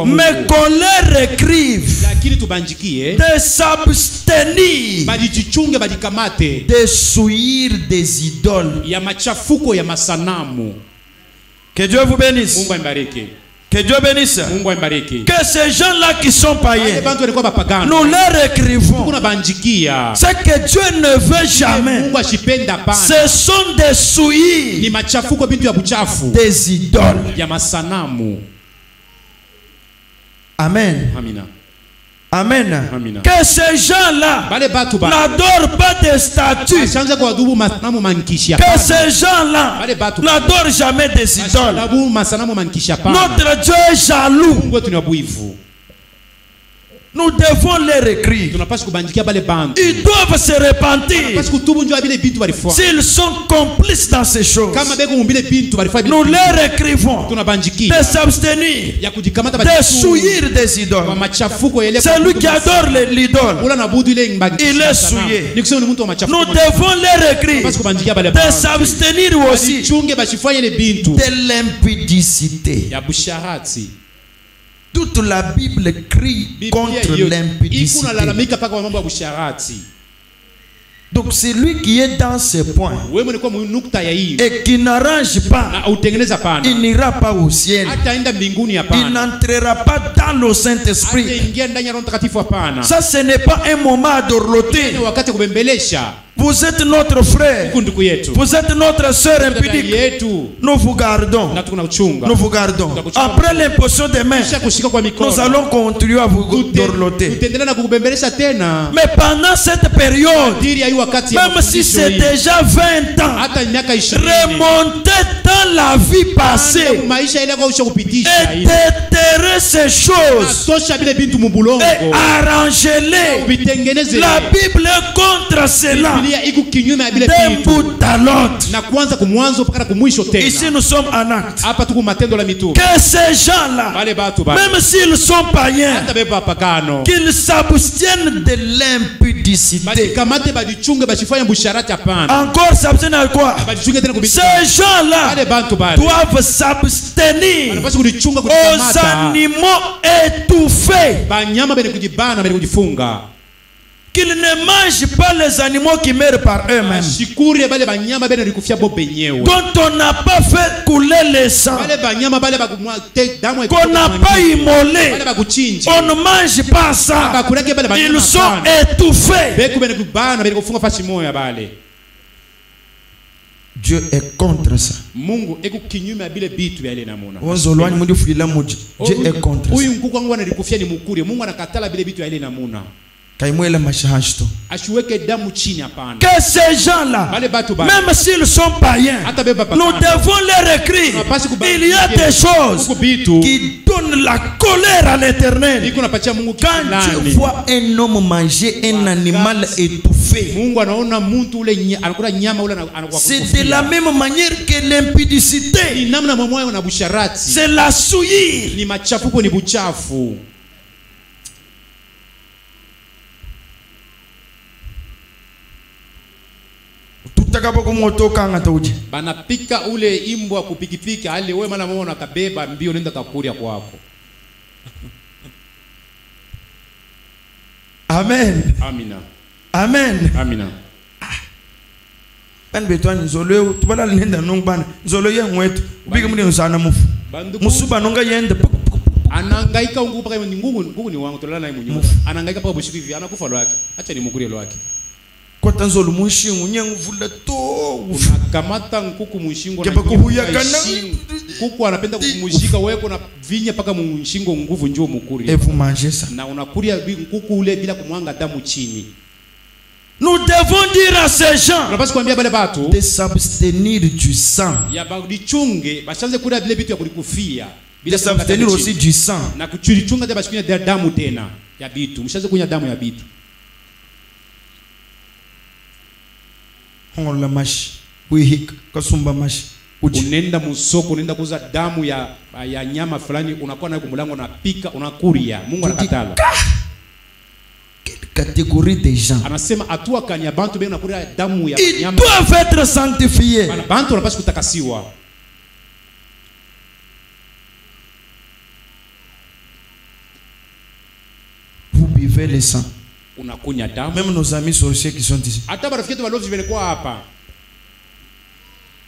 mais qu'on leur écrive de s'abstenir de souillir des idoles. Que Dieu vous bénisse. Que Dieu bénisse. Que ces gens-là qui sont païens, nous leur écrivons ce que Dieu ne veut jamais. Ce sont des souillis, des idoles. Amen. Amen. Amina. Que ces gens-là n'adorent pas des statues. Que ces gens-là n'adorent jamais des idoles. Notre Dieu est jaloux. Nous devons les écrire. Ils doivent se repentir. S'ils sont complices dans ces choses, nous leur écrivons de s'abstenir, de souillir des idoles. Celui qui adore l'idole, il est souillé. Nous devons leur écrire de s'abstenir aussi de l'impudicité. Toute la Bible crie contre l'impudicité. Donc c'est lui qui est dans ce point et qui n'arrange pas, il n'ira pas au ciel. Il n'entrera pas dans le Saint-Esprit. Ça, ce n'est pas un moment à dorloter. Vous êtes notre frère. Vous êtes notre sœur impudique. Nous vous gardons. Nous vous gardons. Après l'imposition des mains, nous allons continuer à vous dorloter. Mais pendant cette période, même si c'est déjà 20 ans, remontez dans la vie passée et déterrez ces choses et arrangez-les. La Bible est contre cela. D'un bout à l'autre. Ici nous sommes en acte. Que ces gens-là, même s'ils sont païens, qu'ils s'abstiennent de l'impudicité. Encore s'abstenir à quoi? Ces gens-là doivent s'abstenir aux animaux étouffés. Qu'ils ne mangent pas les animaux qui meurent par eux-mêmes, dont on n'a pas fait couler le sang, qu'on n'a pas immolé. On ne mange pas ça. Ils sont étouffés. Dieu est contre ça. Dieu est contre ça. Que ces gens-là, même s'ils sont païens, nous devons leur écrire. Il y a des choses qui donnent la colère à l'Éternel. Quand Dieu voit un homme manger un animal étouffé, c'est de la même manière que l'impudicité. C'est la souillure. Banapika ule imbwa kupikipika ali wewe mala mwana kabeba mbio nenda kakuria kwako. Amen. Amina. Amen. Amina. Ben beto nzolo tubala nenda nongban nzolo ye ngwetu ubike muri nsana mufu. Musuba nonga yende anangaika ungu paka ngugu ni wangu tolala naye munyumba. Anangaika paka bushiku hivi anakufa lwake. Acha ni mukuri lwake. Kwa tanzolo mushingu nyengu vula to kamata nkuku mushingo na kuku anapenda kumushika wewe kuna vinya paka mushingo nguvu njoo mukuri. Et vous mangez ça. Na unakuria nkuku ule bila kumwanga damu chini. Nous devons dire à ces gens de s'abstenir du sang. Ya badichunge bashanze kula vile vitu ya kulikufia. De s'abstenir aussi du sang. Na kuchunga de basikunya damu tena ya bitu. Mshaze kunya damu ya bitu. On la mashi, oui, kasumba mashi. Unenda musoko, unenda kuza damu ya nyama fulani, unakuwa nayo kumulango na pika, unakuria. Mungu anakatala. Quelle catégorie de gens? Anasema atua kanya bantu bena kuria damu ya nyama. Ils doivent être sanctifiés. Bantu wanapaswa kutakasiwa. Vous buvez le sang. Même nos amis sorciers qui sont ici,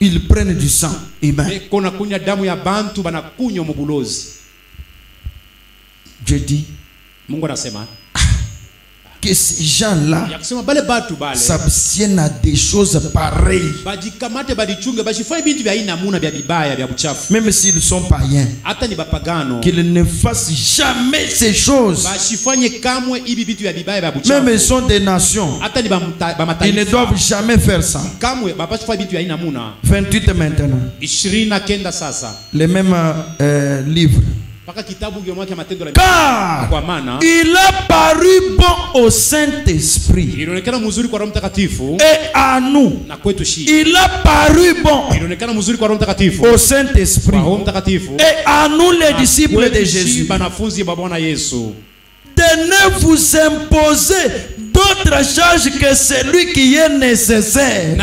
ils prennent du sang humain. Je dis que ces gens-là s'abstiennent à des choses pareilles. Même s'ils sont païens, qu'ils ne fassent jamais ces choses. Même ils sont des nations, ils ne doivent jamais faire ça. 28 maintenant. Les mêmes livres. Car il a paru bon au Saint-Esprit et à nous. Il a paru bon au Saint-Esprit et à nous les disciples de Jésus de ne vous imposer d'autres charges que celui qui est nécessaire.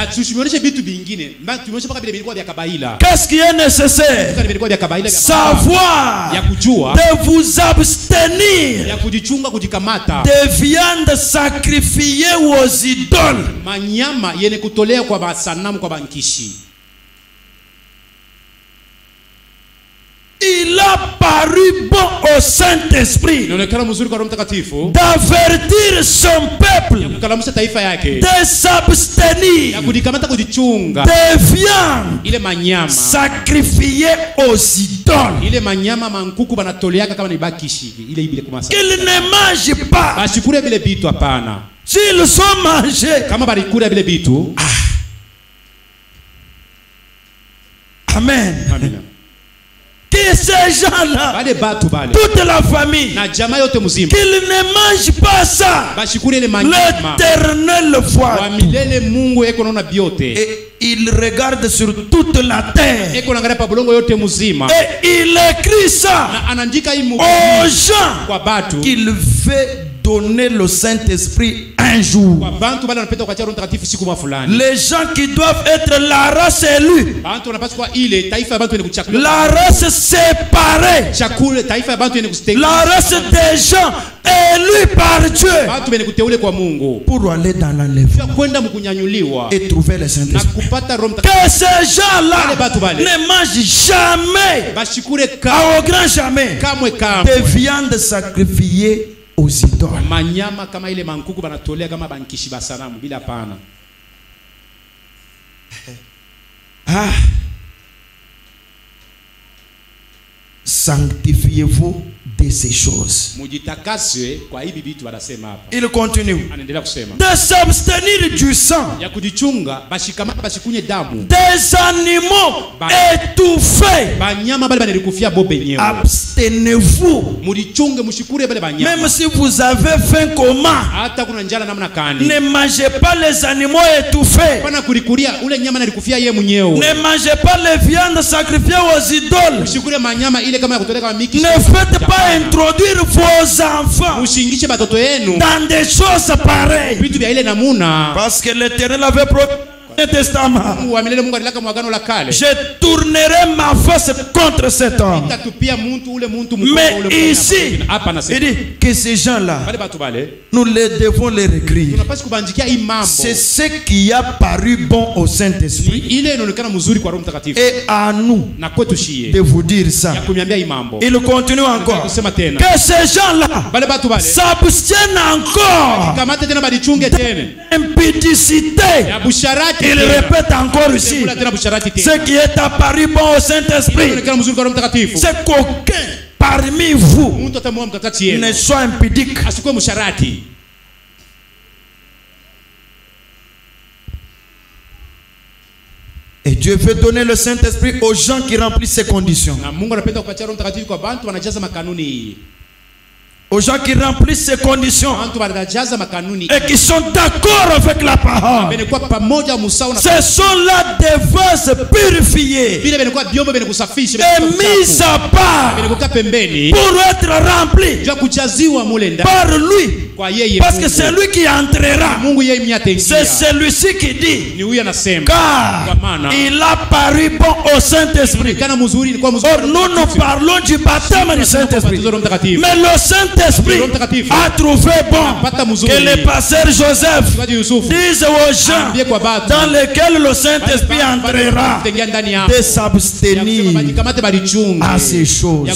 Qu'est-ce qui est nécessaire? Savoir de vous abstenir de viande sacrifiée aux idoles. Il a paru bon au Saint-Esprit d'avertir son peuple, de s'abstenir des viandes sacrifiées aux idoles, qu'ils ne mangent pas. S'ils sont mangés, Amen. Que ces gens-là, toute la famille, qu'ils ne mangent pas ça, l'éternel voit. Et il regarde sur toute la terre. Et il écrit ça aux gens qu'il veut donner le Saint-Esprit un jour. Les gens qui doivent être la race élue, la race séparée, la race des gens élus par Dieu pour aller dans l'enlèvement et trouver le Saint-Esprit. Que ces gens-là ne mangent jamais, au grand jamais, des viandes sacrifiées aux idoles. Sanctifiez-vous de ces choses. Il continue de s'abstenir du sang des animaux étouffés. Abstenez-vous. Même si vous avez faim comment, ne mangez pas les animaux étouffés. Ne mangez pas les viandes sacrifiées aux idoles. Ne faites pas introduire vos enfants dans des choses pareilles. Parce que l'Éternel avait promis le testament: je tournerai ma face contre cet homme. Mais ici, il dit que ces gens-là, nous les devons les écrire. C'est ce qui a paru bon au Saint-Esprit et à nous de vous dire ça. Il continue encore que ces gens-là s'abstiennent encore d'impudicité. Il répète encore ici: ce qui est apparu bon au Saint-Esprit, c'est qu'aucun parmi vous ne soit impudique. Et Dieu veut donner le Saint-Esprit aux gens qui remplissent ces conditions. Aux gens qui remplissent ces conditions et qui sont d'accord avec la parole. Ce sont là des vases purifiés et mis à part pour être remplis par lui. Parce que c'est lui qui entrera. C'est celui-ci qui dit: car il a paru bon au Saint-Esprit. Or nous parlons du baptême du Saint-Esprit. Mais le Saint-Esprit a trouvé bon que le pasteur Joseph dise aux gens dans lesquels le Saint-Esprit entrera de s'abstenir à ces choses.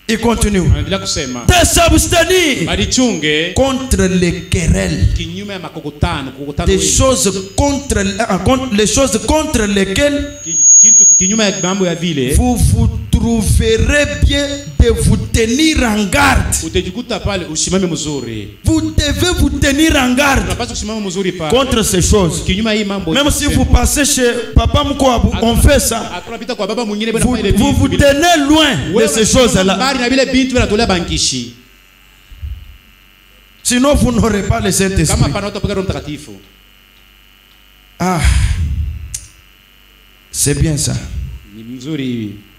Il continue de s'abstenir contre les querelles, des choses contre les choses contre lesquelles vous vous trouverez bien de vous tenir en garde. Vous devez vous tenir en garde contre ces choses. Même si vous passez chez Papa Mkouabou, on fait ça. Vous vous tenez loin de ces choses-là. Sinon vous n'aurez pas le Saint-Esprit. C'est bien ça.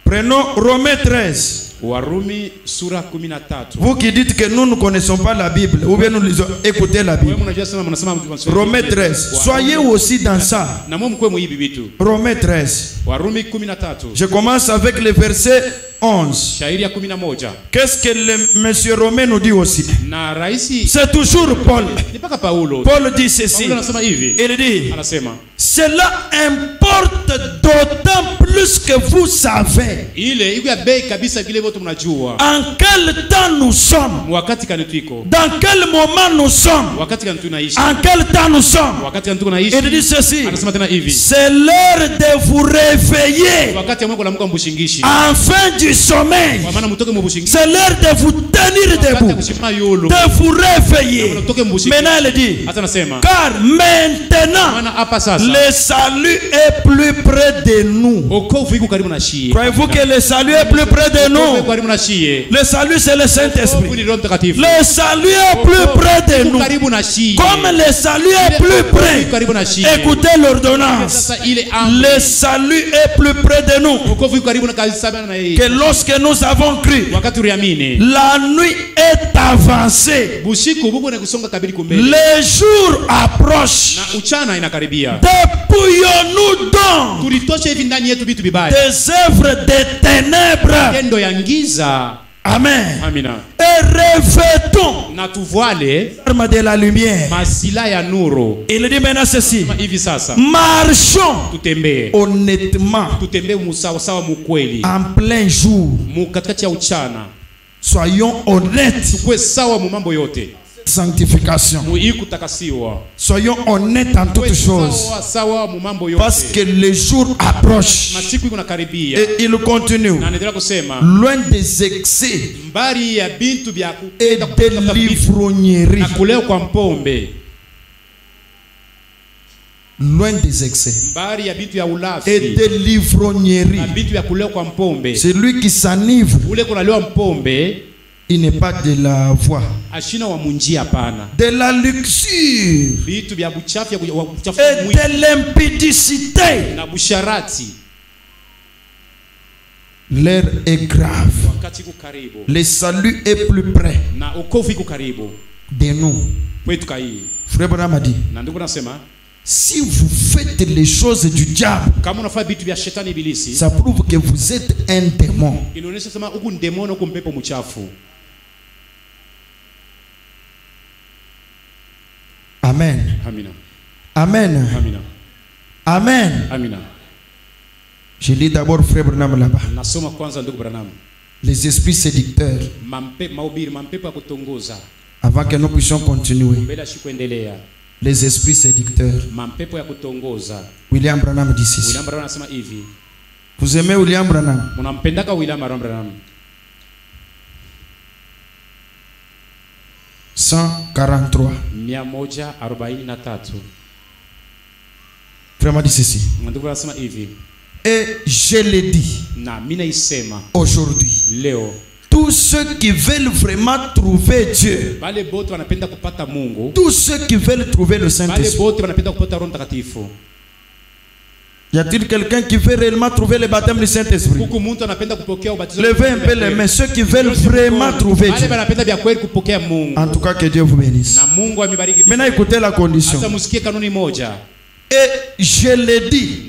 Prenons Romains 13. Vous qui dites que nous ne connaissons pas la Bible, ou bien nous lisons, écoutez la Bible. Romains 13. Soyez aussi dans ça. Romains 13. Je commence avec le verset 11. Shairi ya 11. Qu'est-ce que le monsieur Romain nous dit aussi? Na raisi C'est toujours Paul. ni paka Paulo. Paul dit ceci. Paulo anasema hivi. Il dit, Anasema cela importe d'autant plus que vous savez ile iko ya bei kabisa vile wote mnajua. en quel temps nous sommes. Wakati gani tuko? Dans quel moment nous sommes. Wakati gani tunaishi? En quel temps nous sommes. Wakati gani tunaishi? Il dit ceci. Anasema tena hivi. C'est l'heure de vous réveiller. Wakati amweko la mko mbushingishi. Enfin du sommeil. Kwa maana mtoke mbushingishi. C'est l'heure de vous tenir debout. De vous réveiller. Maintenant il dit. Car maintenant le salut est plus près de nous. Croyez-vous que le salut est plus près de nous? Le salut c'est le Saint-Esprit. Le salut est plus près de nous. Comme le salut est plus près, écoutez l'ordonnance. Le salut est plus près de nous que lorsque nous avons cru. La nuit est avancée. Le jour approche. Dépouillons-nous donc des œuvres des ténèbres. Amen. Amina. Et revêtons l'arme de la lumière. Il dit maintenant ceci. Marchons honnêtement en plein jour. Soyons honnêtes. Sanctification. Soyons honnêtes en toutes choses. Parce que le jour approche. Et il continue. Loin des excès et de l'ivrognerie. Loin des excès et de l'ivrognerie. Celui qui s'enivre, il n'est pas de la voie, de la luxure et de l'impudicité. L'heure est grave. Le salut est plus près de nous. Frère Branham a dit, si vous faites les choses du diable, ça prouve que vous êtes un démon. Amen. Amina. Amen. Amina. Amen. Amina. Je lis d'abord Frère Branham là-bas. Les esprits séducteurs. Avant que nous puissions continuer. Les esprits séducteurs. William Branham dit ceci. Vous aimez William Branham? 143. Vraiment dit ceci. Et je l'ai dit aujourd'hui. Tous ceux qui veulent vraiment trouver Dieu, tous ceux qui veulent trouver le Saint-Esprit, y a-t-il quelqu'un qui veut réellement trouver le baptême du Saint-Esprit? Levez un peu les mains. Ceux qui veulent vraiment trouver Dieu. En tout cas, que Dieu vous bénisse. Maintenant, écoutez la condition. Et je l'ai dit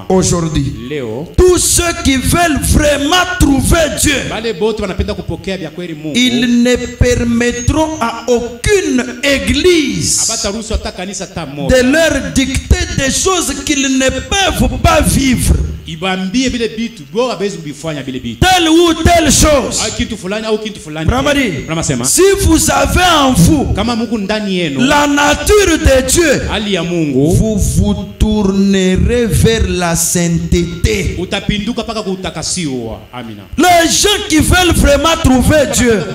aujourd'hui, tous ceux qui veulent vraiment trouver Dieu, ils ne permettront à aucune église de leur dicter des choses qu'ils ne peuvent pas vivre. Telle ou telle chose. Si vous avez en vous la nature de Dieu, vous vous tournerez vers la sainteté. Les gens qui veulent vraiment trouver Dieu,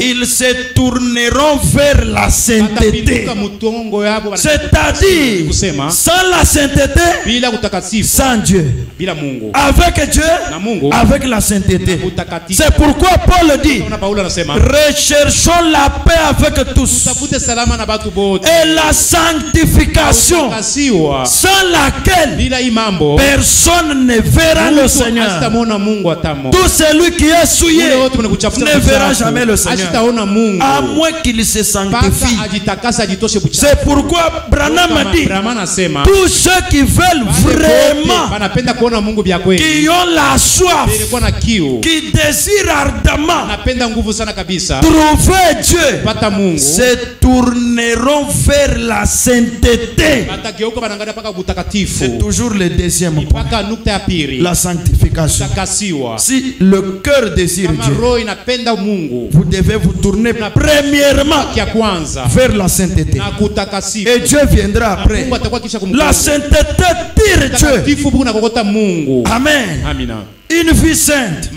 ils se tourneront vers la sainteté. C'est-à-dire, sans la sainteté, sans Dieu. Avec Dieu, avec la sainteté. C'est pourquoi Paul dit, recherchons la paix avec tous et la sanctification, sans laquelle personne ne verra le Seigneur. Tout celui qui est souillé ne verra jamais le Seigneur, à moins qu'il se sanctifie. C'est pourquoi Branham a dit, tous ceux qui veulent vraiment Napenda kuona Mungu vya kweli. Qui ont la soif. Nilikuwa na kiu. Qui désirent ardemment. Napenda nguvu sana kabisa. Trouver Dieu. Pata Mungu. Se tourneront vers la sainteté. Batageuka banangalia paka utakatifu. C'est toujours le deuxième point. Paka nukta ya pili. La sanctification. Si le cœur désire Dieu, vous devez vous tourner premièrement vers la sainteté. Et Dieu viendra après. La sainteté tire Dieu. Amen. Une vie sainte.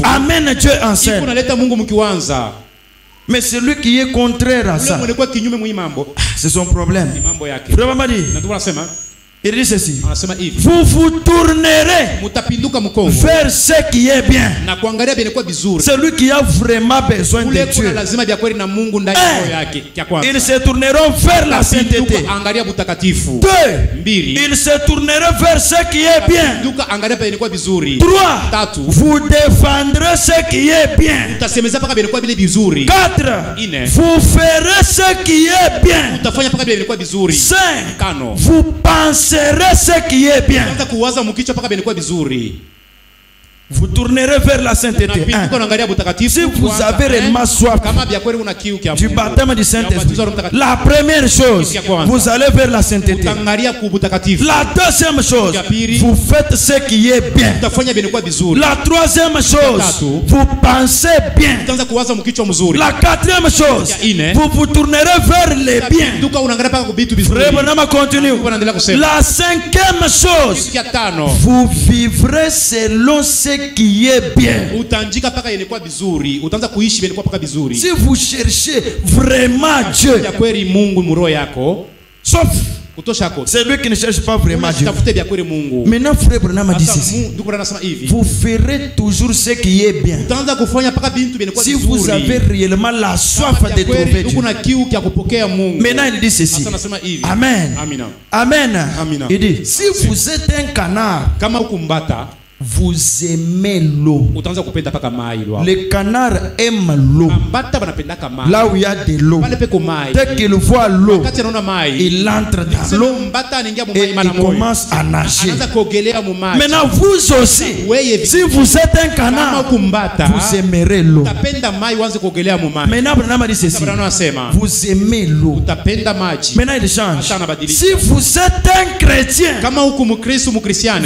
Amen. Dieu enseigne. Mais celui qui est contraire à ça, c'est son problème. Il dit ceci: vous vous tournerez vers ce qui est bien. Celui qui a vraiment besoin de Dieu, ils se tourneront vers la sainteté. 2. Ils se tourneront vers ce qui est bien. 3. Vous défendrez ce qui est bien. 4. Vous ferez ce qui est bien. 5. Vous penserez ce qui est bien. Vous tournerez vers la sainteté. Si vous avez réellement soif du baptême du Saint-Esprit, la première chose, vous allez vers la sainteté. La deuxième chose, vous faites ce qui est bien. La troisième chose, vous pensez bien. La quatrième chose, vous vous tournerez vers les biens. La cinquième chose, vous vivrez selon ce qui est bien. Si vous cherchez vraiment Dieu, sauf c'est lui qui ne cherche pas vraiment Dieu. Maintenant, frère Branham dit ceci: vous ferez toujours ce qui est bien. Si vous avez réellement la soif de trouver Dieu. Maintenant, il dit ceci: Amen. Amen. Il dit: si vous êtes un canard, vous aimez l'eau. Le canard aime l'eau. Là où il y a de l'eau, dès qu'il voit l'eau, il entre dans l'eau et il commence à nager. Maintenant, vous aussi, si vous êtes un canard, vous aimerez l'eau. Maintenant, Branham dit ceci: vous aimez l'eau. Maintenant, il change: si vous êtes un chrétien,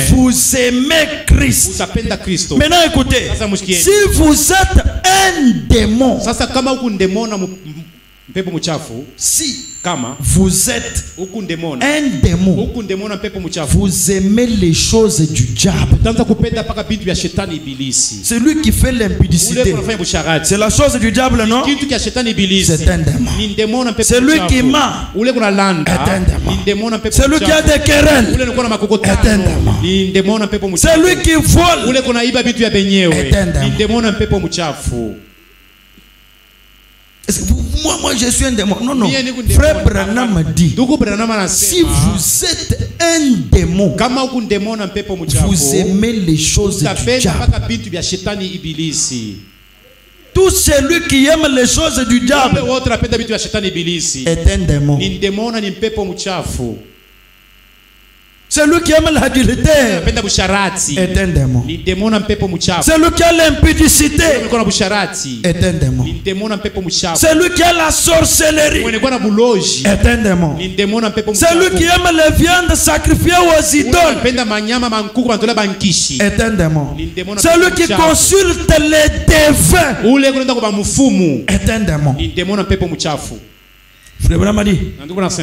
vous aimez Christ. Maintenant écoutez, si vous êtes un démon, si vous êtes un démon, vous aimez les choses du diable. Celui qui fait l'impudicité, c'est la chose du diable, non? C'est un démon. Celui qui ment est un démon. Celui qui a des querelles est un démon. Celui qui vole est un démon. Moi je suis un démon. Non. Frère Branham dit: si vous êtes un démon, vous aimez les choses du diable. Tout celui qui aime les choses du diable est un démon. Celui qui aime l'adultère est un démon. Celui qui a l'impudicité est un démon. Celui qui a la sorcellerie est un démon. Celui qui aime les viandes sacrifiées aux idoles est un démon. Celui qui consulte les défunts est un démon. Frère Branham dit: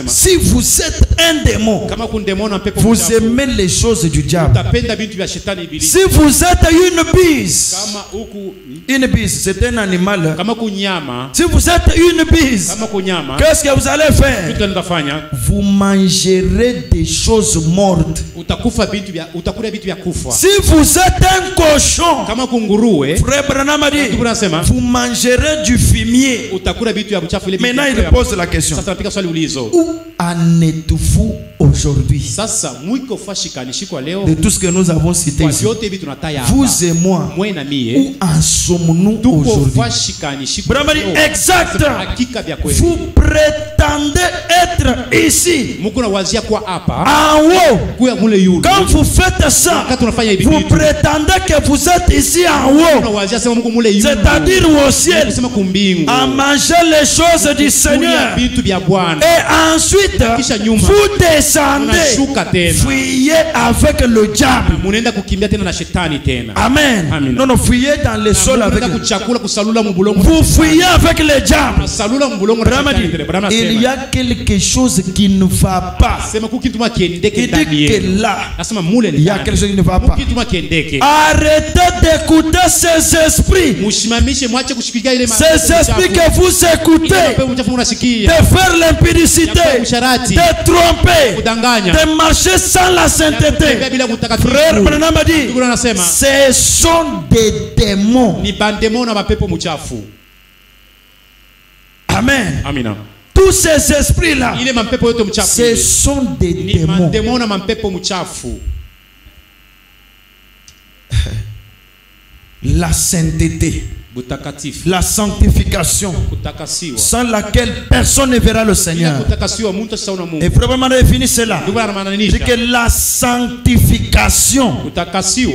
si vous êtes un démon, vous aimez les choses du diable. Si vous êtes une bise, c'est un animal. Si vous êtes une bise, qu'est-ce que vous allez faire? Vous mangerez des choses mortes. Si vous êtes un cochon, Frère Branham dit: vous mangerez du fumier. Maintenant il pose la question: question. Sasa napika swali ulizo. Où en êtes-vous aujourd'hui? Sasa mwiko fashika nishikwa leo. De tout ce que nous avons cité ici. Vous et moi. Où en sommes-nous aujourd'hui? Vraiment exact. Vous prétendez être ici. En haut. Quand vous faites ça, vous prétendez que vous êtes ici en haut. C'est-à-dire au ciel. À manger les choses du Seigneur. Et ensuite, vous descendez. Fuyez avec le diable. Amen. Non, fuyez dans le sol avec le diable. Vous fuyez avec le diable. Il y a quelque chose qui ne va pas. Il dit que là, il y a quelque chose qui ne va pas. Arrêtez d'écouter ces esprits. Ces esprits que vous écoutez, de faire l'impudicité, de tromper, de marcher sans la sainteté. Frère Branham a dit, ce sont des démons. Amen. Amina. Tous ces esprits-là, ce sont des démons. La sainteté, la sanctification, sans laquelle personne ne verra le Seigneur. Et probablement on définit cela. C'est que la sanctification,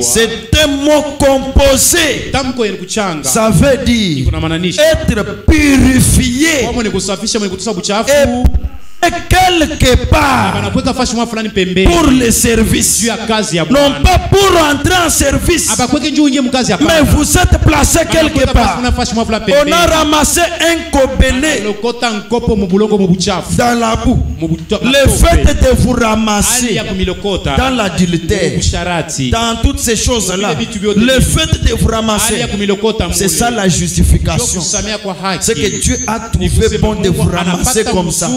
c'est un mot composé. Ça veut dire être purifié et quelque part pour le service, non pas pour entrer en service, mais vous êtes placé quelque part. On a ramassé un cobelé dans la boue. Le fait de vous ramasser dans l'adultère, dans toutes ces choses-là, le fait de vous ramasser, c'est ça la justification. C'est que Dieu a trouvé bon de vous ramasser comme ça.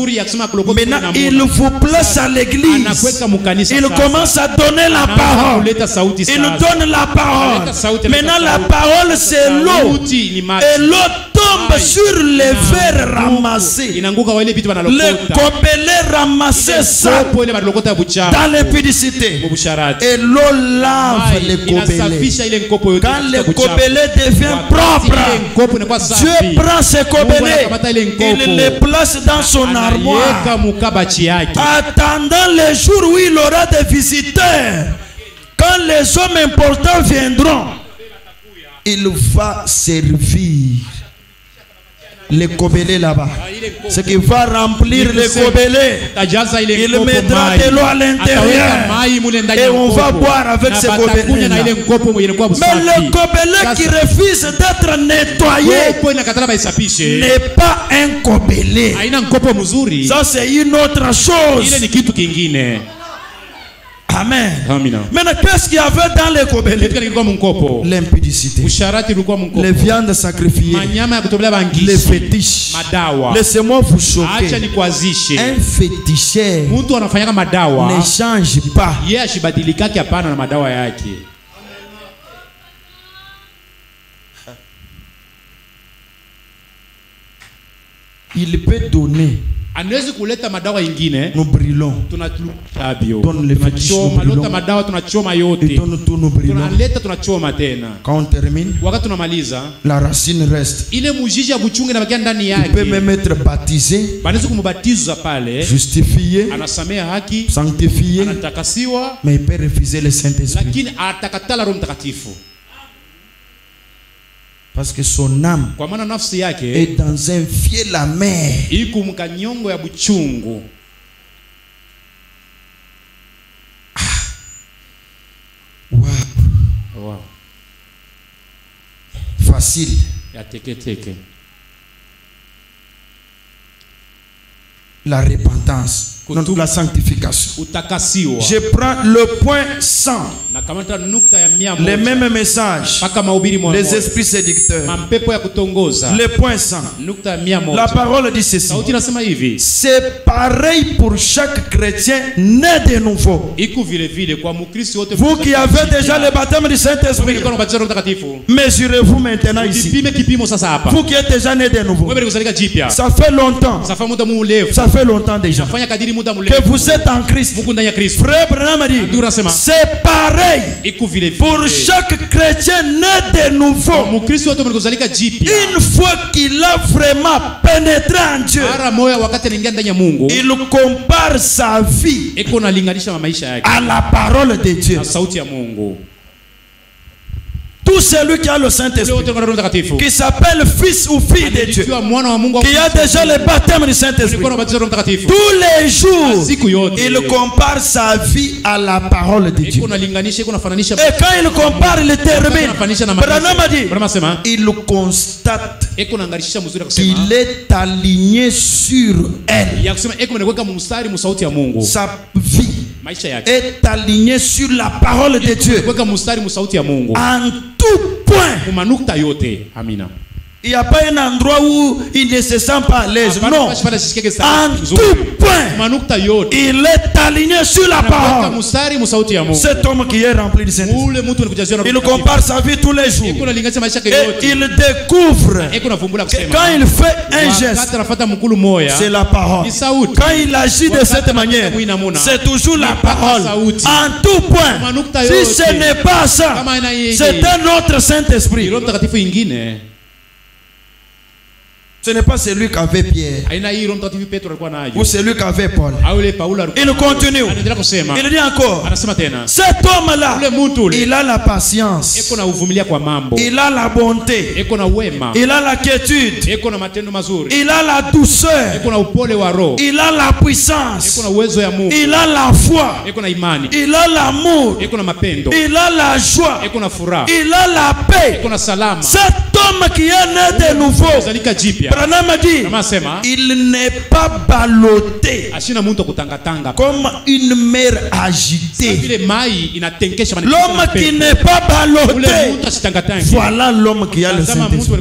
Maintenant, il vous place à l'église. Il commence à donner la parole. Il donne la parole. Maintenant, la parole, c'est l'eau. Et l'eau tombe sur les verres ramassés. Le gobelet ramassé ça dans l'impudicité. Et l'eau lave les gobelets. Quand le gobelet devient propre, Dieu prend ce gobelet. Il les place dans son armoire. Attendant les jours où il aura des visiteurs, quand les hommes importants viendront, il va servir les gobelets là-bas. Ce qui va remplir les gobelets, il mettra de l'eau à l'intérieur et on va boire avec ces gobelets là. Mais le gobelet qui refuse d'être nettoyé n'est pas un gobelet. Ça c'est une autre chose. Amen. Maintenant, qu'est-ce qu'il y avait dans les gobelets? L'impudicité, les viandes sacrifiées, les fétiches. Laissez-moi vous choquer. Un féticheur ne change pas. Il peut donner. Nous brûlons. Donne les fétiches, nous brûlons. Et donne tout, nous brûlons. Quand on termine, la racine reste. Il peut même être baptisé, justifié, sanctifié, mais il peut refuser le Saint-Esprit. Parce que son âme est dans un fiel amer. Wow. Facile. La repentance, non, la sanctification. Je prends le point 100. les mêmes messages, les esprits séducteurs, les points saints. La parole dit ceci: c'est pareil pour chaque chrétien né de nouveau. Vous qui avez déjà le baptême du Saint-Esprit, mesurez-vous maintenant ici. Vous qui êtes déjà né de nouveau, ça fait longtemps, déjà que vous êtes en Christ. Frère Branham dit, c'est pareil pour chaque chrétien né de nouveau. Une fois qu'il a vraiment pénétré en Dieu, il compare sa vie à la parole de Dieu. Tout celui qui a le Saint-Esprit, qui s'appelle fils ou fille de Dieu, qui a déjà le baptême du Saint-Esprit, tous les jours, il compare sa vie à la parole de Dieu. Et quand il compare, il termine. Branham a dit, il constate qu'il est aligné sur elle. Sa vie est aligné sur la parole de Dieu en tout point. Il n'y a pas un endroit où il ne se sent pas à l'aise. Non. En tout point, il est aligné sur la parole. Cet homme qui est rempli de Saint-Esprit, il compare sa vie tous les jours. Et il découvre que quand il fait un geste, c'est la parole. Quand il agit de cette manière, c'est toujours la parole. En tout point. Si ce n'est pas ça, c'est un autre Saint-Esprit. Ce n'est pas celui qu'avait Pierre ou celui qu'avait Paul. Il continue. Il dit encore, cet homme-là, il a la patience, il a la bonté, il a la quiétude, il a la douceur, il a la puissance, il a la foi, il a l'amour, il a la joie, il a la paix. Cet homme qui est né de nouveau, Branham a dit, il n'est pas ballotté comme une mer agitée. L'homme qui n'est pas ballotté, voilà l'homme qui a le Saint-Esprit.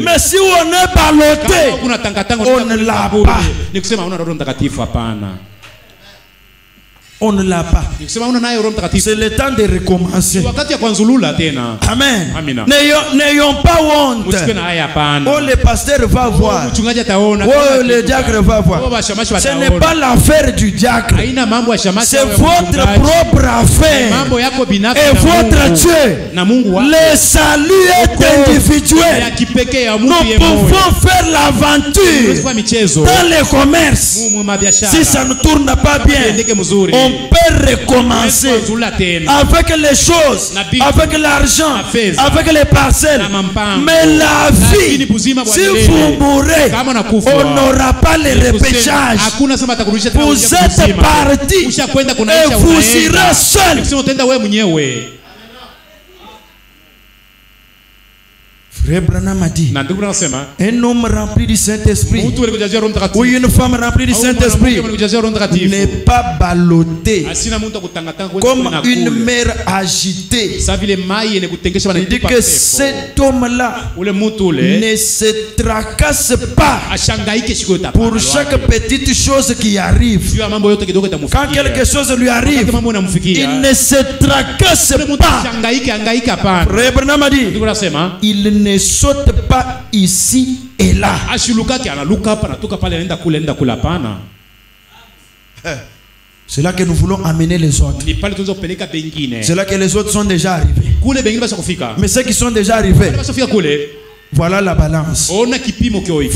Mais si on est ballotté, on ne l'a pas. On ne l'a pas. C'est le temps de recommencer. Amen. N'ayons pas honte. Oh, le pasteur va voir. Oh, le diacre va voir. Ce n'est pas l'affaire du diacre. C'est votre propre affaire. Et votre Dieu. Le salut est individuel. Nous pouvons faire l'aventure dans les commerces. Si ça ne tourne pas bien, on peut recommencer avec les choses, avec l'argent, avec les parcelles. Mais la vie, si vous mourrez, on n'aura pas le repêchage. Vous êtes parti et vous irez seul. Frère Branham a dit, un homme rempli du Saint-Esprit ou une femme remplie du Saint-Esprit n'est pas ballotté comme une mer agitée. Il dit que cet homme-là ne se tracasse pas pour chaque petite chose qui arrive. Quand quelque chose lui arrive, il ne se tracasse pas. Frère Branham a dit, il ne saute pas ici et là. C'est là que nous voulons amener les autres. C'est là que les autres sont déjà arrivés. Mais ceux qui sont déjà arrivés, voilà la balance.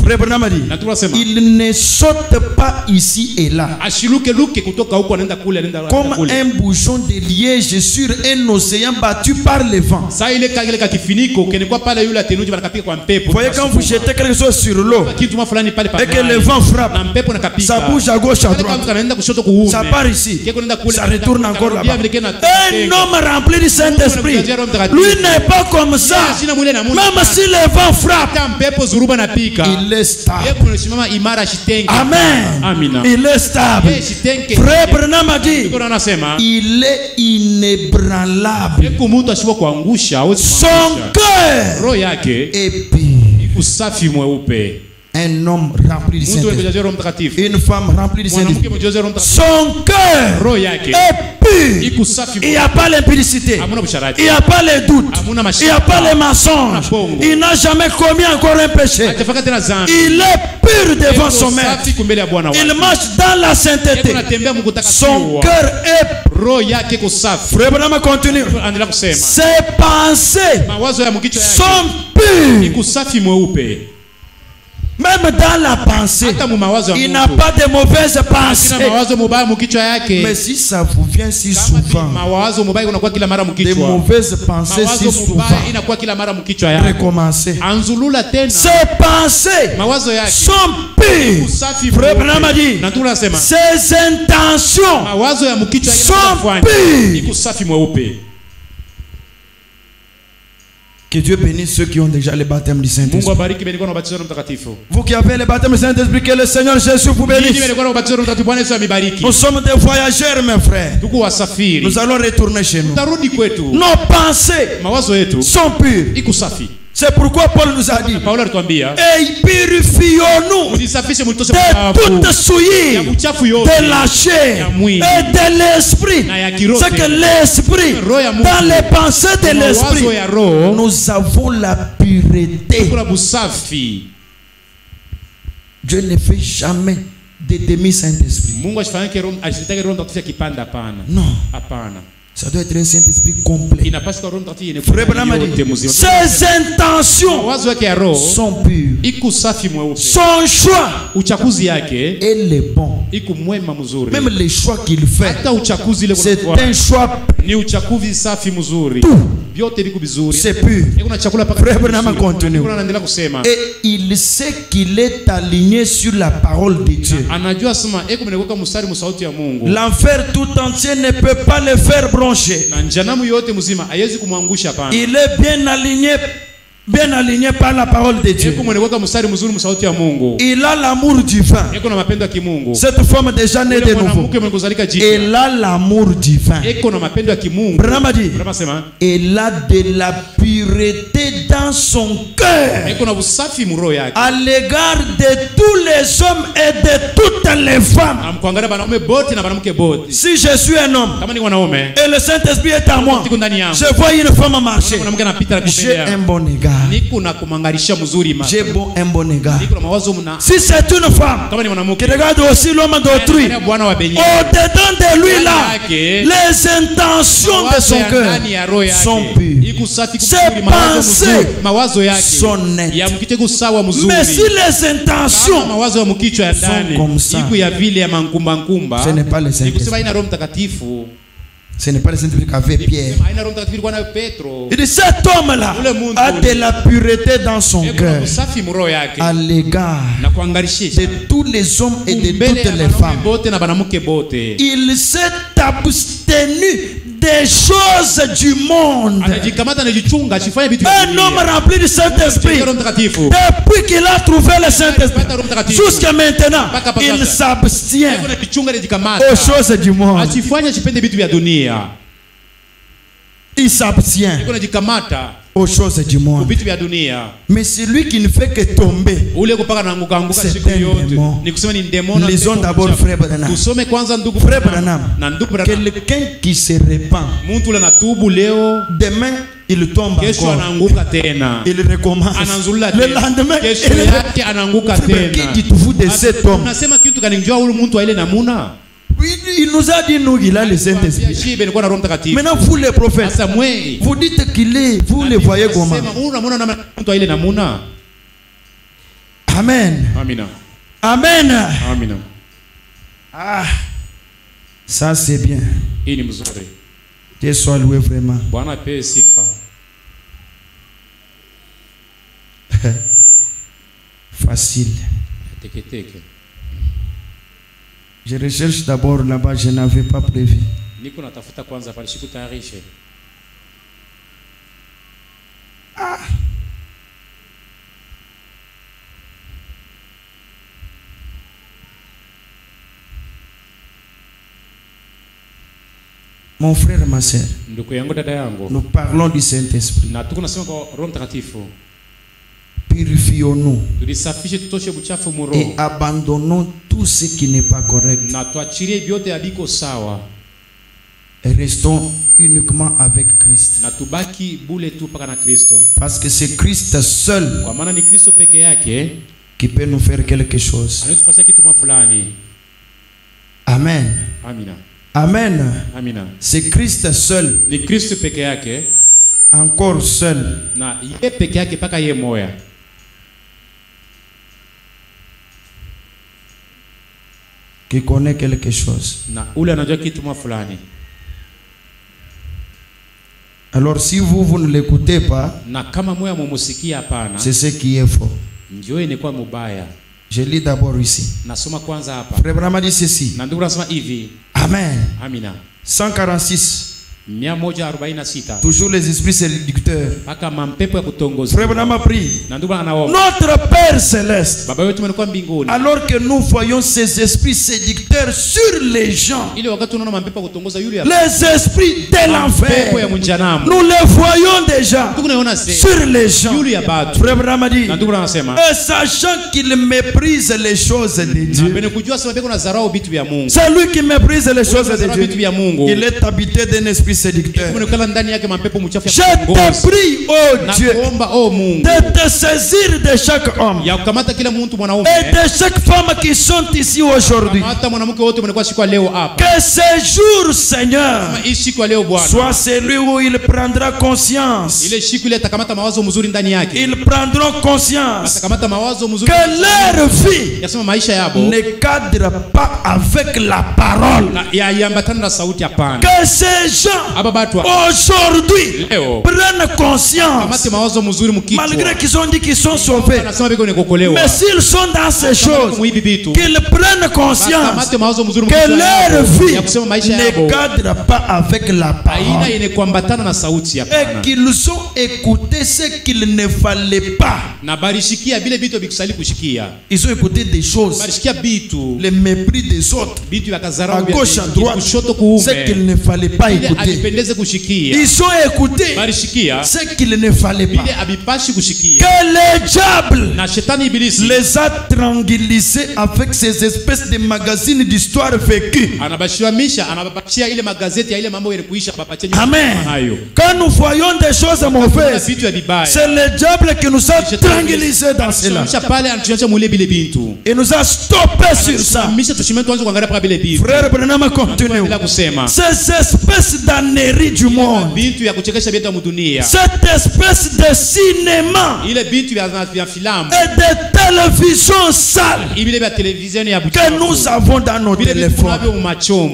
Frère Branham dit, il ne saute pas ici et là comme un bouchon de liège sur un océan battu par le vent. Voyez, quand vous jetez quelque chose sur l'eau et que le vent frappe, ça bouge à gauche, à droite, ça part ici, ça retourne encore là-bas. Un homme rempli du Saint-Esprit, lui n'est pas comme ça. Même si le vent vent frappe, il est stable. Amen. Il est stable. Frère Branham a dit, il est inébranlable. Son cœur est pur. Un homme rempli du Saint-Esprit, une femme remplie du Saint-Esprit, son cœur est pur. Il n'y a pas l'impudicité, il n'y a pas les doutes, il n'y a pas les mensonges. Il n'a jamais commis encore un péché. Il est pur devant son maître. Il marche dans la sainteté. Son cœur est pur. Frère Branham continue. Ses pensées sont pures. Même dans la pensée, il n'a pas de mauvaises pensées. Mais si ça vous vient si souvent, des mauvaises pensées si souvent, recommencez. Ces pensées sont pures. Frère Branham a dit, ses intentions sont pures. Que Dieu bénisse ceux qui ont déjà le baptême du Saint-Esprit. Vous qui avez le baptême du Saint-Esprit, que le Seigneur Jésus vous bénisse. Nous sommes des voyageurs, mes frères. Nous allons retourner chez nous. Nos pensées sont pures. C'est pourquoi Paul nous a dit, et purifions-nous de toute souillure de la chair et de l'esprit. C'est que l'esprit, dans les pensées de l'esprit, nous avons la pureté. Dieu ne fait jamais de demi-Saint-Esprit. Non. Ça doit être un Saint-Esprit complet. Frère Branham a dit, ses intentions sont pures. Son choix est le bon. Même les choix qu'il fait, c'est un choix tout. C'est pur. Frère Branham continue. Et il sait qu'il est aligné sur la parole de Dieu. L'enfer tout entier ne peut pas le faire broncher. Il est bien aligné par la parole de Dieu. Il a l'amour divin. Cette femme déjà née de nouveau. Il a l'amour divin. Branham a dit, il a de la pureté dans son cœur à l'égard de tous les hommes et de toutes les femmes. Si je suis un homme et le Saint-Esprit est en moi, je vois une femme marcher, j'ai un bon égard. J'ai un bon égard. Si c'est une femme qui regarde aussi l'homme d'autrui, au-dedans de lui là, les intentions de son cœur sont pures. Ses pensées sont nettes. Mais si les intentions sont comme ça, ce n'est pas le Saint-Esprit. Ce n'est pas le Saint-Esprit qu'avait Pierre. Il dit, cet homme-là a de la pureté dans son cœur à l'égard de tous les hommes et de toutes les femmes. Il s'est abstenu des choses du monde. Un homme rempli du Saint-Esprit, depuis qu'il a trouvé le Saint-Esprit jusqu'à maintenant, il s'abstient aux choses du monde. Il s'abstient aux choses du monde. Mais celui qui ne fait que tomber, c'est un démon. Lisons d'abord Frère Branham. Frère Branham, quelqu'un qui se répand, demain il tombe encore, il recommence. Le lendemain, qui dites-vous de cet homme? Il nous a dit, nous, il a le Saint-Esprit. Maintenant, vous les prophètes, vous dites qu'il est, vous le voyez comment? Amen. Amen. Ah, ça c'est bien. Dieu soit loué vraiment. Facile. Je recherche d'abord là-bas, je n'avais pas prévu. Ah. Mon frère, ma sœur, nous parlons du Saint-Esprit. Purifions-nous et abandonnons tout ce qui n'est pas correct. Et restons uniquement avec Christ. Parce que c'est Christ seul qui peut nous faire quelque chose. Amen. Amen. C'est Christ seul. Encore seul. Qui connaît quelque chose. Alors si vous ne l'écoutez pas, c'est ce qui est faux. Je lis d'abord ici. Frère Branham dit ceci. Amen. 146. Toujours les esprits séducteurs. Frère Branham prie. Notre Père céleste, alors que nous voyons ces esprits séducteurs sur les gens, les esprits de l'enfer, nous les voyons déjà sur les gens. Frère Branham dit, et sachant qu'il méprise les choses de Dieu, c'est lui qui méprise les choses de Dieu. Il est habité d'un esprit séducteur. Je te prie, oh Dieu, de te saisir de chaque homme et de chaque femme qui sont ici aujourd'hui. Que ce jour, Seigneur, soit celui où il prendra conscience. Ils prendront conscience que leur vie ne cadre pas avec la parole. Que ces gens aujourd'hui prennent conscience, malgré qu'ils ont dit qu'ils sont sauvés, mais s'ils sont dans ces choses, qu'ils prennent conscience que leur vie ne cadre pas avec la parole et qu'ils ont écouté ce qu'il ne fallait pas. Ils ont écouté des choses, le mépris des autres, à gauche, à droite, ce qu'il ne fallait pas écouter. Ils ont écouté ce qu'il ne fallait pas. Que le diable les a tranquillisés avec ces espèces de magazines d'histoire vécue. Amen. Quand nous voyons des choses mauvaises, c'est le diable qui nous a tranquillisés dans cela. Il nous a stoppés sur ça. Frère Branham continue. Ces espèces d'anneries du monde, cette espèce de cinéma et de télévision sale que nous avons dans nos téléphones,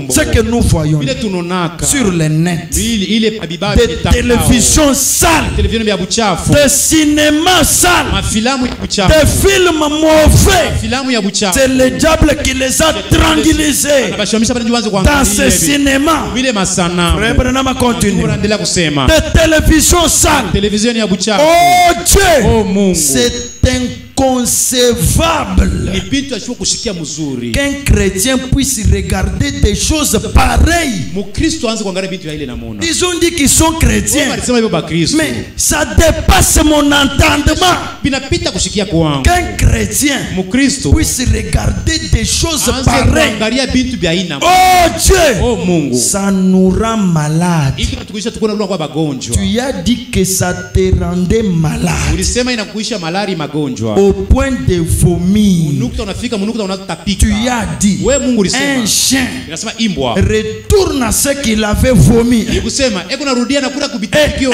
ce que nous voyons sur le net, des télévisions sales, des cinémas sales, des films mauvais, c'est le diable qui les a tranquillisés dans ces cinémas. Frère Branham continue. De télévision sale. Oh Dieu, c'est inconcevable qu'un chrétien puisse regarder des choses pareilles. Ils ont dit qu'ils sont chrétiens, mais ça dépasse mon entendement. Qu'un chrétien puisse regarder des choses pareilles. Oh Dieu, ça nous rend malade. Tu as dit que ça te rendait malade au point de vomir. Tu as dit un chien retourne à ce qu'il avait vomi, et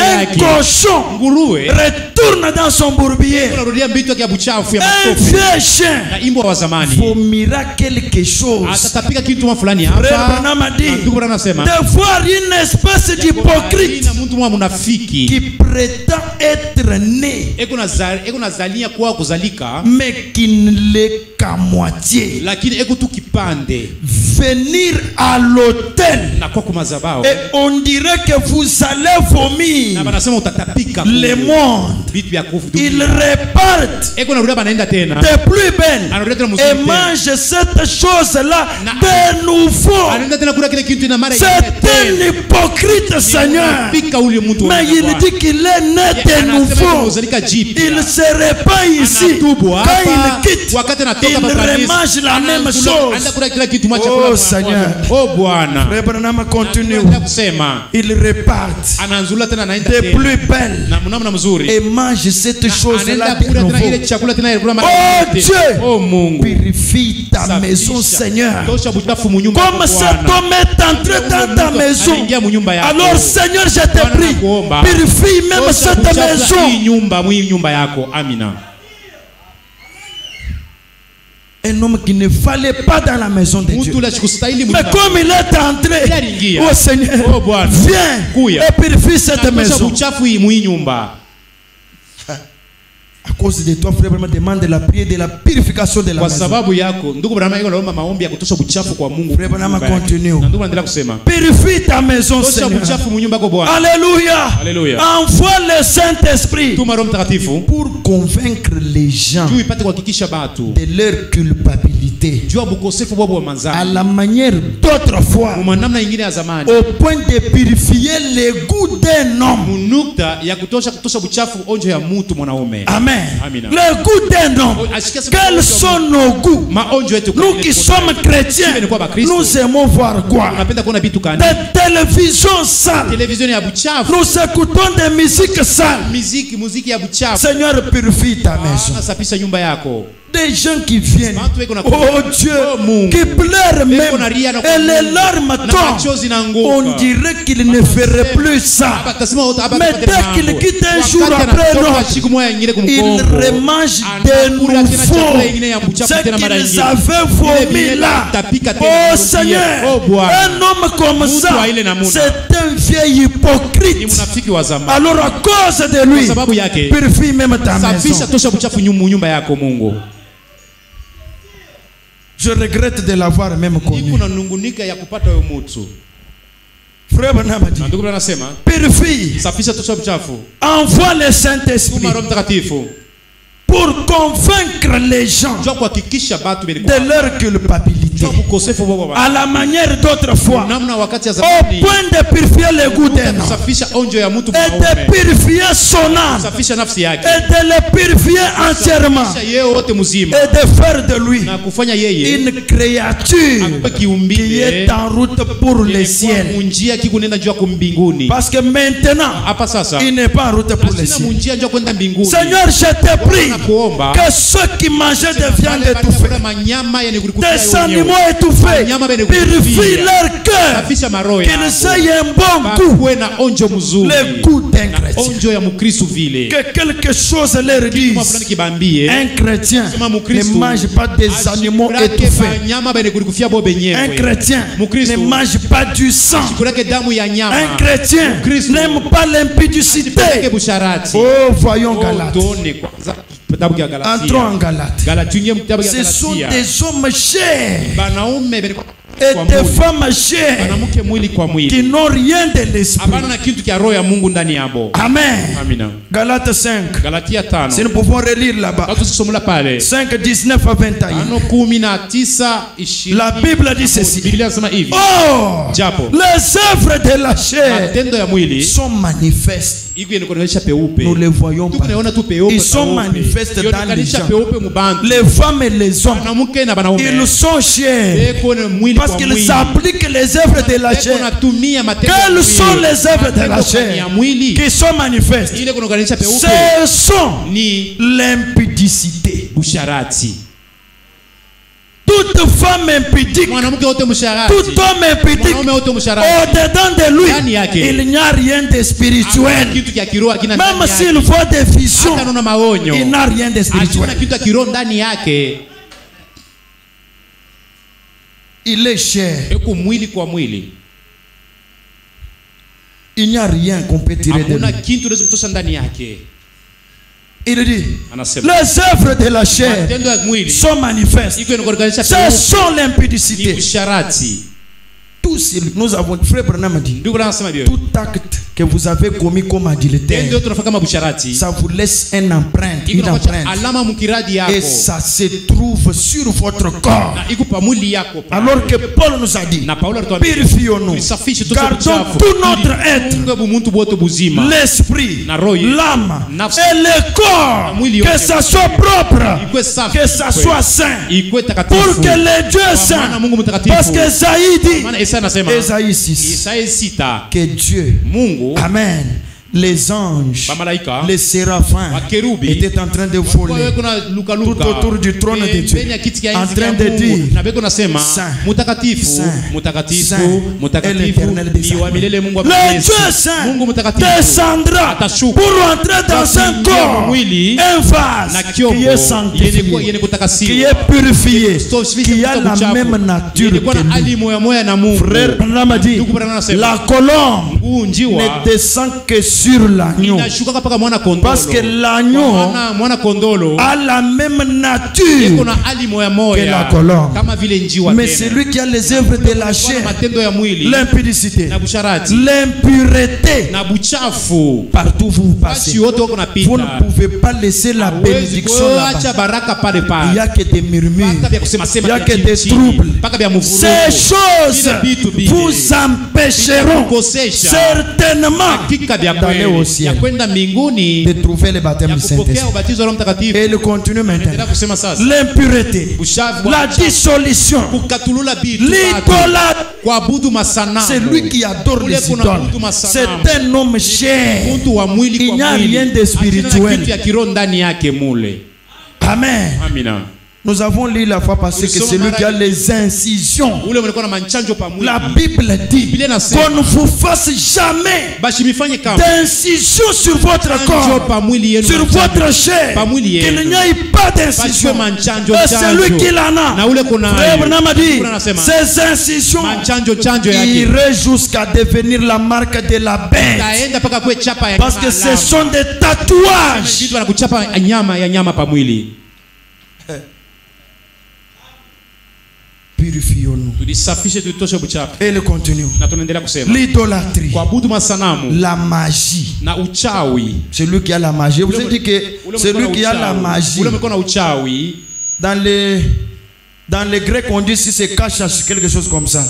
un cochon retourne dans son bourbier. Un vieux chien vomira quelque chose. Frère Branham a dit de voir une espèce d'hypocrite qui prétend être né, mais qui ne l'est qu'à moitié. Venir à l'autel et on dirait que vous allez vomir le monde. Ils repartent de plus belle et mangent cette chose-là de nouveau. C'est un hypocrite, Seigneur, mais il dit qu'il est né de nouveau. Il ne serait pas ici quand il quitte, il remange la même chose. Oh Seigneur, Frère Branham continue. Il repart de plus belle et mange cette chose-là de nouveau. Oh Dieu, purifie ta maison, Seigneur. Comme cet homme est entré dans ta maison, alors Seigneur, je te prie, purifie même cette maison. Un homme qui ne fallait pas dans la maison de Dieu. Mais comme il est entré, oh Seigneur, viens et purifie cette maison. À cause de toi, frère, demande de la prière, de la purification de la maison. Frère, continue. Purifie ta maison, Seigneur. Alléluia. Envoie le Saint-Esprit pour convaincre les gens de leur culpabilité à la manière d'autrefois, au point de purifier le goût d'un homme. Amen. Le goût d'un homme. Quels sont nos goûts? Nous qui sommes chrétiens, nous aimons voir quoi? Des télévisions sales. Nous écoutons des musiques sales. Seigneur, purifie ta maison. Des gens qui viennent, oh Dieu, qui pleurent même, et les larmes tombent. On dirait qu'ils ne feraient plus ça. Mais dès qu'ils quittent un jour après l'autre, ils remangent de nouveau ce qu'ils avaient vomi là. Oh Seigneur, un homme comme ça, c'est un vieil hypocrite. Alors à cause de lui, purifie même ta maison. Je regrette de l'avoir même connu. Frère Branham dit, purifie, envoie le Saint-Esprit pour convaincre les gens de leur culpabilité à la manière d'autrefois, au point de purifier le goût d'un homme et de purifier son âme et de le purifier entièrement et de faire de lui une créature qui est en route pour le ciel. Parce que maintenant il n'est pas en route pour le ciel. Seigneur, je te prie que ceux qui mangeaient des viandes étouffées, des animaux étouffés, purifient leur cœur, qu'ils aient un bon goût, le goût d'un chrétien. Que quelque chose leur dise, un chrétien ne mange pas des animaux étouffés, un chrétien ne mange pas du sang, un chrétien n'aime pas l'impudicité. Oh, voyons Galates. Entrons en Galates. Ce sont des hommes chers et des femmes chères qui n'ont rien de l'esprit. Amen. Galates 5. Si nous pouvons relire là-bas. 5, 19 à 21. La Bible dit ceci. Oh, les œuvres de la chair sont manifestes. Nous les voyons pas. Ils sont manifestes dans les gens. Les femmes et les hommes, ils sont chers parce qu'ils appliquent les œuvres de la chair. Quelles sont les œuvres de la chair qui sont manifestes? Ce sont l'impudicité. Toute femme impudique, tout homme impudique, au-dedans de lui, il n'y a rien de spirituel. Même s'il voit des visions, il n'a rien de spirituel. Il est cher. Il n'y a rien qu'on peut tirer de lui. Il dit, les œuvres de la chair sont manifestes. Ce sont l'impudicité. Tout, nous avons, frère Branham dit, tout acte que vous avez commis comme adultère, ça vous laisse une empreinte, et ça se trouve sur votre corps. Alors que Paul nous a dit, purifions-nous, gardons tout notre être, l'esprit, l'âme et le corps, que ça soit propre, que ça soit saint, pour que les dieux saints, parce que Esaïe dit, Esaïe 6, que Dieu, amen, les anges, les séraphins étaient en train de voler tout autour du trône de Dieu, en train de dire Saint, Saint, et l'Éternel descendra. Le Dieu Saint descendra pour entrer dans un corps, un vase qui est sanctifié, qui est purifié, qui a la même nature que lui. Frère Branham a dit, la colombe ne descend que sur l'agneau, parce que l'agneau a la même nature que la colombe. Mais celui qui a les œuvres de la chair, l'impudicité, l'impureté, partout où vous passez, vous ne pouvez pas laisser la bénédiction là-bas. Il n'y a que des murmures, il n'y a que des troubles. Ces choses vous empêcheront certainement d'aller au ciel, de trouver le baptême du Saint-Esprit. Et il continue maintenant. L'impureté, la dissolution, l'idolâtrie. C'est lui qui adore les idoles. C'est un homme cher. Il n'y a rien de spirituel. Amen. Nous avons lu la fois passée que celui qui a les incisions, la Bible dit qu'on ne vous fasse jamais d'incision sur votre corps, sur votre chair, qu'il n'y ait pas d'incision. Et celui qui l'en a, Frère Branham a dit, ces incisions iraient jusqu'à devenir la marque de la bête, parce que ce sont des tatouages. Purifions-nous. Et le continue. L'idolâtrie, la magie. Celui qui a la magie. Vous avez dit que celui qui a la magie, dans les Grecs on dit si c'est cachache, quelque chose comme ça.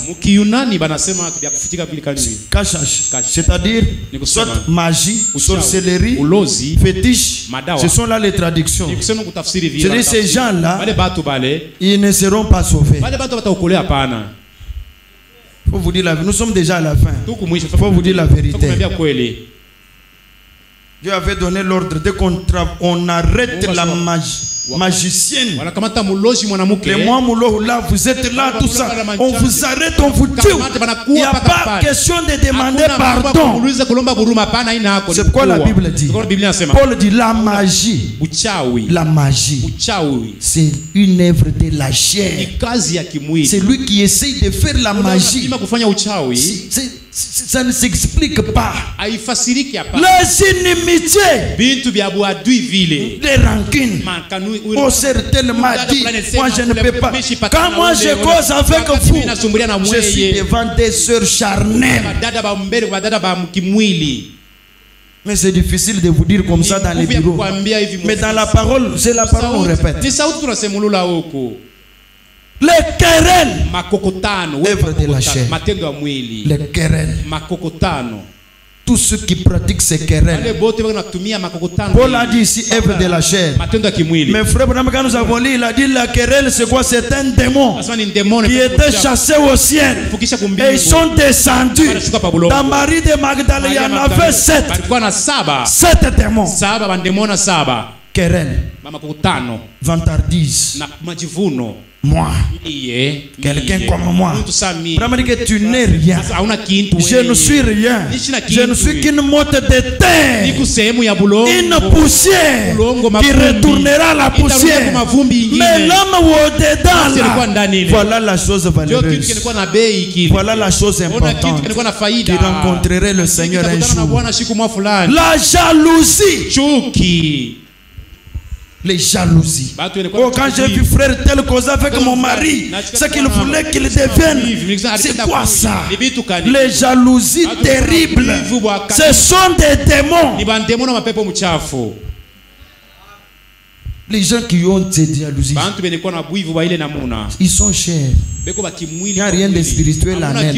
Cachache, c'est-à-dire soit magie, sorcellerie, fétiche. Ce sont là les traductions. C'est-à-dire ces gens-là, ils ne seront pas sauvés. Faut vous dire la vérité. Nous sommes déjà à la fin. Faut vous dire la vérité. Dieu avait donné l'ordre dès qu'on arrête la magie. Magicienne, les mois là, vous êtes là, tout ça, on vous arrête, on vous tue. Il n'y a pas question de demander pardon. C'est pourquoi la Bible dit, Paul dit la magie, c'est une œuvre de la chair. C'est lui qui essaye de faire la magie. Ça ne s'explique pas. Les inimitiés, les rancunes. Oh, certainement dit, moi je ne peux pas. Quand moi je cause avec vous, je suis devant des sœurs charnelles. Mais c'est difficile de vous dire comme ça dans les bureaux. Mais dans la parole, c'est la parole, on répète. Les querelles, œuvre de la chair. Les querelles, tous ceux qui pratiquent ces querelles. Paul a dit ici œuvre de la chair. Mais frère, quand nous avons lu, il a dit la querelle c'est quoi? C'est un démon qui était chassé au ciel. Et ils sont descendus. Dans Marie de Magdala, il y en avait 7. 7 démons. Querelle, vantardise, moi, quelqu'un comme moi, vraiment dit que tu n'es rien, je ne suis rien, je ne suis qu'une motte de terre, une poussière qui retournera à la poussière. Mais l'homme au-dedans là, voilà la chose valeureuse, voilà la chose importante qui rencontrerait le Seigneur un jour. La jalousie, Les jalousies. Oh, quand j'ai vu frère tel cause avec mon mari, c'est qu'il voulait qu'il devienne. C'est quoi ça? Les jalousies terribles. Ce sont des démons. Les gens qui ont ces jalousies, ils sont chers. Il n'y a rien de spirituel en eux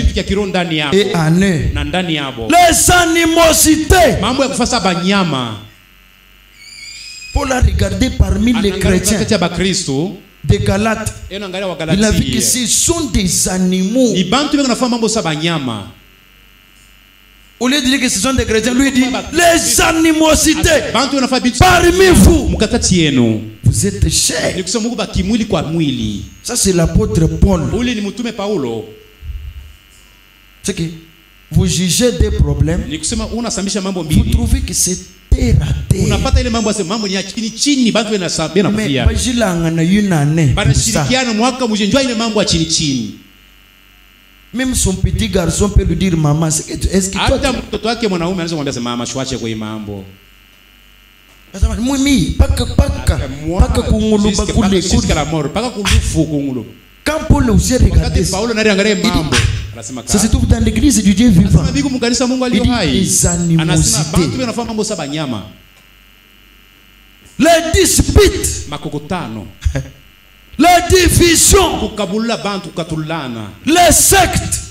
et en eux. Les animosités. Pour la regarder parmi les chrétiens de Galates, il a vu que ce sont des animaux. Au lieu de dire que ce sont des chrétiens, lui dit les animosités parmi vous. Vous êtes chers. Ça c'est l'apôtre Paul. C'est que vous jugez des problèmes, vous trouvez que c'est raté. Même son petit garçon peut lui dire maman, est-ce que toi quand Paul aussi regardait ça, ça se trouve dans l'église du Dieu vivant. Il dit les animosités, les disputes, les divisions, les sectes,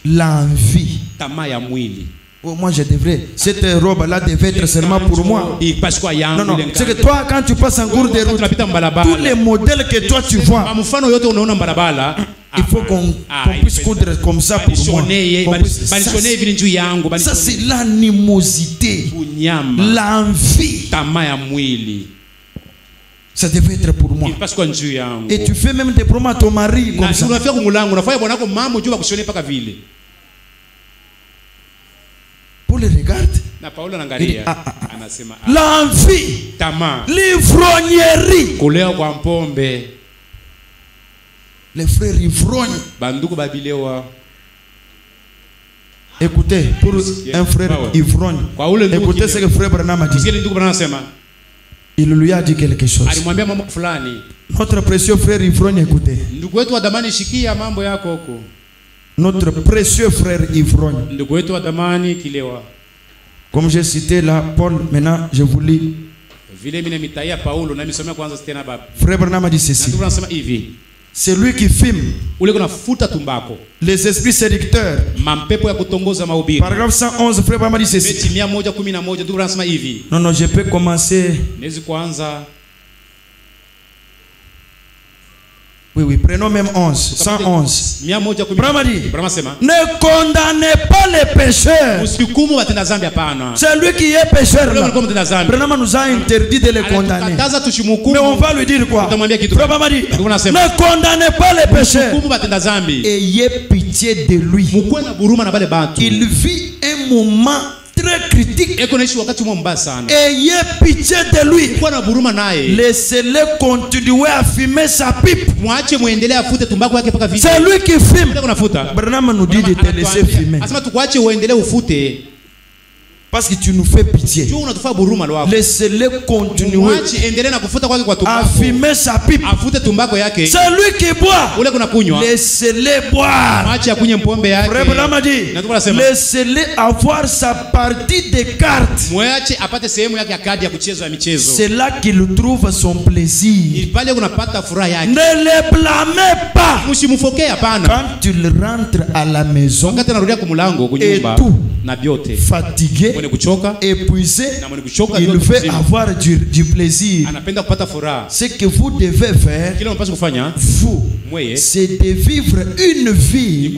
l'envie. Oh, moi je devrais, cette robe là devait être seulement pour moi. Non, non, c'est que toi quand tu passes en cours de route, tous les modèles que toi tu vois, il faut qu'on puisse coudre comme ça pour moi. Ça c'est l'animosité, l'envie. Ça devait être pour moi. Et tu fais même des promesses à ton mari comme ça. Paul regarde. Il dit, l'envie, l'ivrognerie. Les frères ivrognes. Écoutez, pour un frère ivrogne, écoutez ce que frère Branham a dit. Il lui a dit quelque chose. Notre précieux frère ivrogne, écoutez. Notre précieux frère ivrogne. Comme j'ai cité là, Paul, maintenant je vous lis. Frère Branham a dit ceci. C'est lui qui fume les esprits séducteurs. Paragraphe 111, frère Branham a dit ceci. Non, non, je peux commencer. Oui, oui, prenons même 11, 111. Branham dit, ne condamnez pas les pécheurs. C'est lui qui est pécheur là. Branham nous a interdit de les condamner. Mais on va lui dire quoi? Branham dit, ne condamnez pas les pécheurs. Ayez pitié de lui. Il vit un moment très critique. Ayez pitié de lui. Laissez-le continuer à fumer sa pipe. C'est lui qui fume. Branham nous dit de te laisser fumer. Parce que tu nous fais pitié. Laissez-le continuer à fumer sa pipe. C'est lui qui boit. Laissez-le boire. Frère Branham a dit, laissez-le avoir sa partie de cartes. C'est là qu'il trouve son plaisir. Ne le blâmez pas. Quand il rentre à la maison et tout fatigué, épuisé, il veut avoir du plaisir. Ce que vous devez faire, vous, c'est de vivre une vie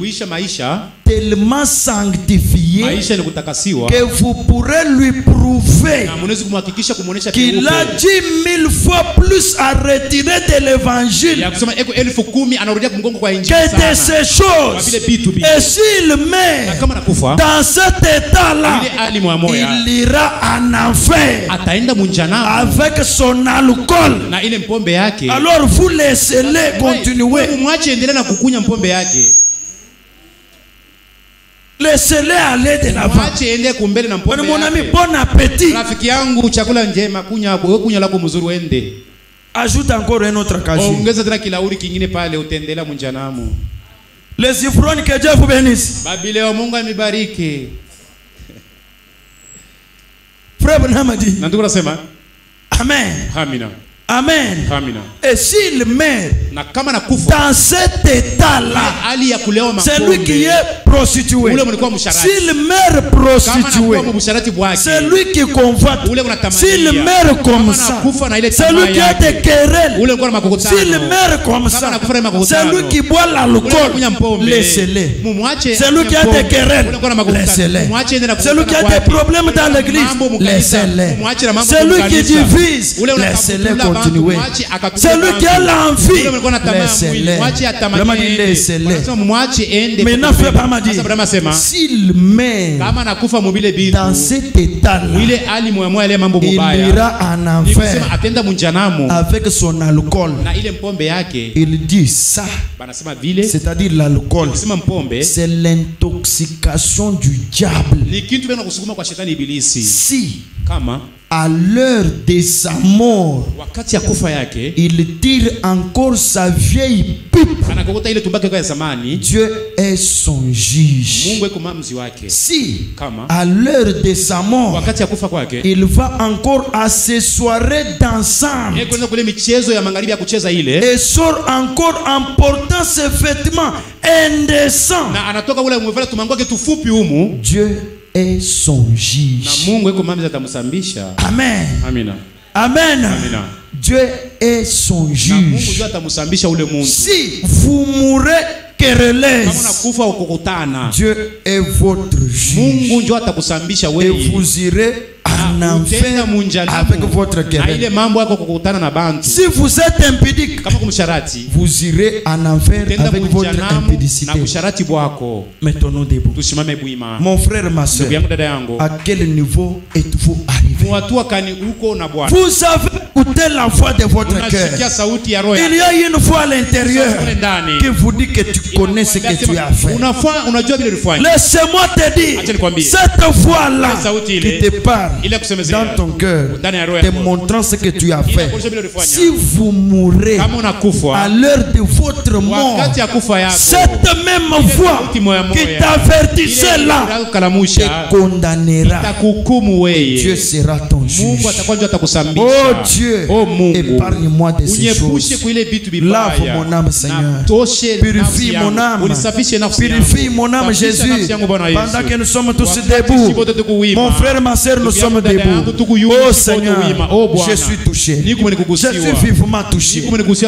tellement sanctifiée que vous pourrez lui prouver qu'il a 10 000 fois plus à retirer de l'évangile que de ces choses. Et s'il meurt dans cet état-là, il ira en enfer avec son alcool. Alors vous laissez-le continuer. Laissez-les aller de l'avant. Mon ami, bon appétit. Ajoute encore un autre casier. Les ivrognes, que Dieu vous bénisse. Frère Branham dit Amen. Amen. Amina. Et s'il meurt dans cet état-là, c'est lui qui est prostitué. S'il meurt prostitué, c'est lui qui convoite. S'il meurt comme ça, c'est lui qui a des querelles. S'il meurt comme ça, c'est lui qui boit l'alcool. Laissez-les. C'est lui qui a des querelles. Laissez-les. C'est lui qui a des problèmes dans l'église. Laissez-les. C'est lui qui divise. Laissez-les. Continuer. C'est lui qui a l'envie. Laissez-les. Laissez-les. Maintenant, frère Branham dit, s'il meurt dans cet état-là, il ira en enfer avec son alcool. Il dit ça, c'est-à-dire l'alcool, c'est l'intoxication du diable. Si à l'heure de sa mort, il tire encore sa vieille pipe, Dieu est son juge. Si à l'heure de sa mort, il va encore à ses soirées dansantes et sort encore en portant ses vêtements indécents, Dieu est son juge. Amen. Amen. Dieu est son juge. Si vous mourrez querelleuse, Dieu est votre juge. Et vous irez en enfer avec votre querelle. Si vous êtes impudique, vous irez en enfer avec votre impudicité. Mettons-nous debout. Mon frère, ma soeur, à quel niveau êtes-vous arrivé? Vous avez écouté la voix de votre cœur. Il y a une voix à l'intérieur qui vous dit que tu connais ce que tu as fait. Laisse-moi te dire, cette voix-là qui te parle dans ton cœur, te montrant ce que tu as fait. Si vous mourrez à l'heure de votre mort, cette même voix qui t'avertissait là te condamnera. Dieu sera ton juge. Oh Dieu, épargne-moi de ces choses. Lave mon âme, Seigneur. Purifie mon âme. Purifie mon âme, Jésus. Pendant que nous sommes tous debout, mon frère, ma soeur, nous sommes debout. Oh Seigneur, je suis touché. Je suis vivement touché.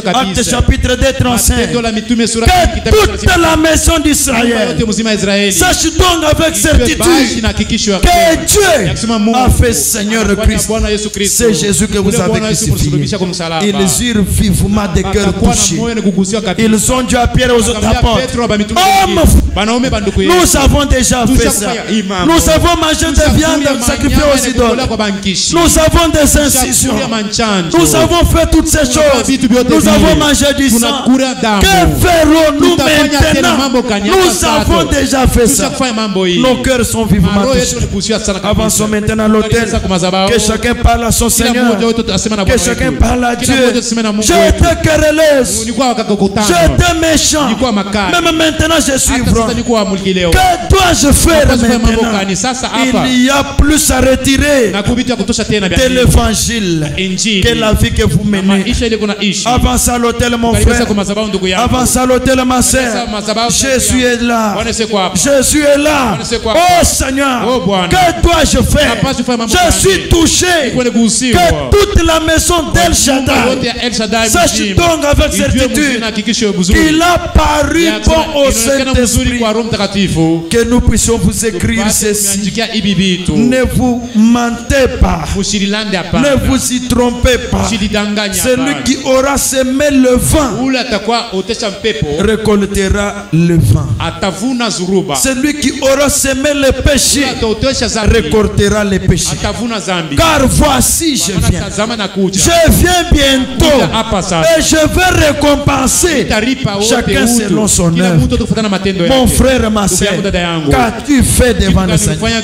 Acte chapitre 2, 35. Que toute la maison d'Israël sache donc avec certitude que Dieu a fait Seigneur Christ. C'est Jésus que vous avez crucifié. Ils eurent vivement des cœurs touchés. Ils ont dit à Pierre et aux autres apôtres, nous avons déjà fait ça. Nous avons mangé de viande sacrifiée aux idoles. Nous avons des incisions. Nous avons fait toutes ces choses. Nous avons mangé du sang. Que ferons-nous maintenant? Nous avons déjà fait ça. Nos cœurs sont vivement touchés. Avançons maintenant à l'autel. Que chacun parle à son Seigneur. Que chacun parle à Dieu. J'étais querelleuse. J'étais méchant. Même maintenant je suis ivrogne. Que dois-je faire maintenant? Il y a plus à retirer de l'évangile que la vie que vous menez. Avance à l'autel mon frère. Avance à l'autel ma soeur. Jésus est là. Jésus est là. Oh Seigneur, que dois-je faire? Je suis touché. Que toute la maison d'El Shaddai sache donc avec certitude qu'il a paru bon au Saint-Esprit. Que nous puissions vous écrire ceci. Ne vous mentez pas. Ne vous y trompez pas. Celui qui aura semé le vent récoltera le vent. Celui qui aura semé le péché récoltera le péché. Car voici je viens. Je viens bientôt et je vais récompenser chacun selon son œuvre. Mon frère et ma sœur, qu'as-tu fait devant le Seigneur?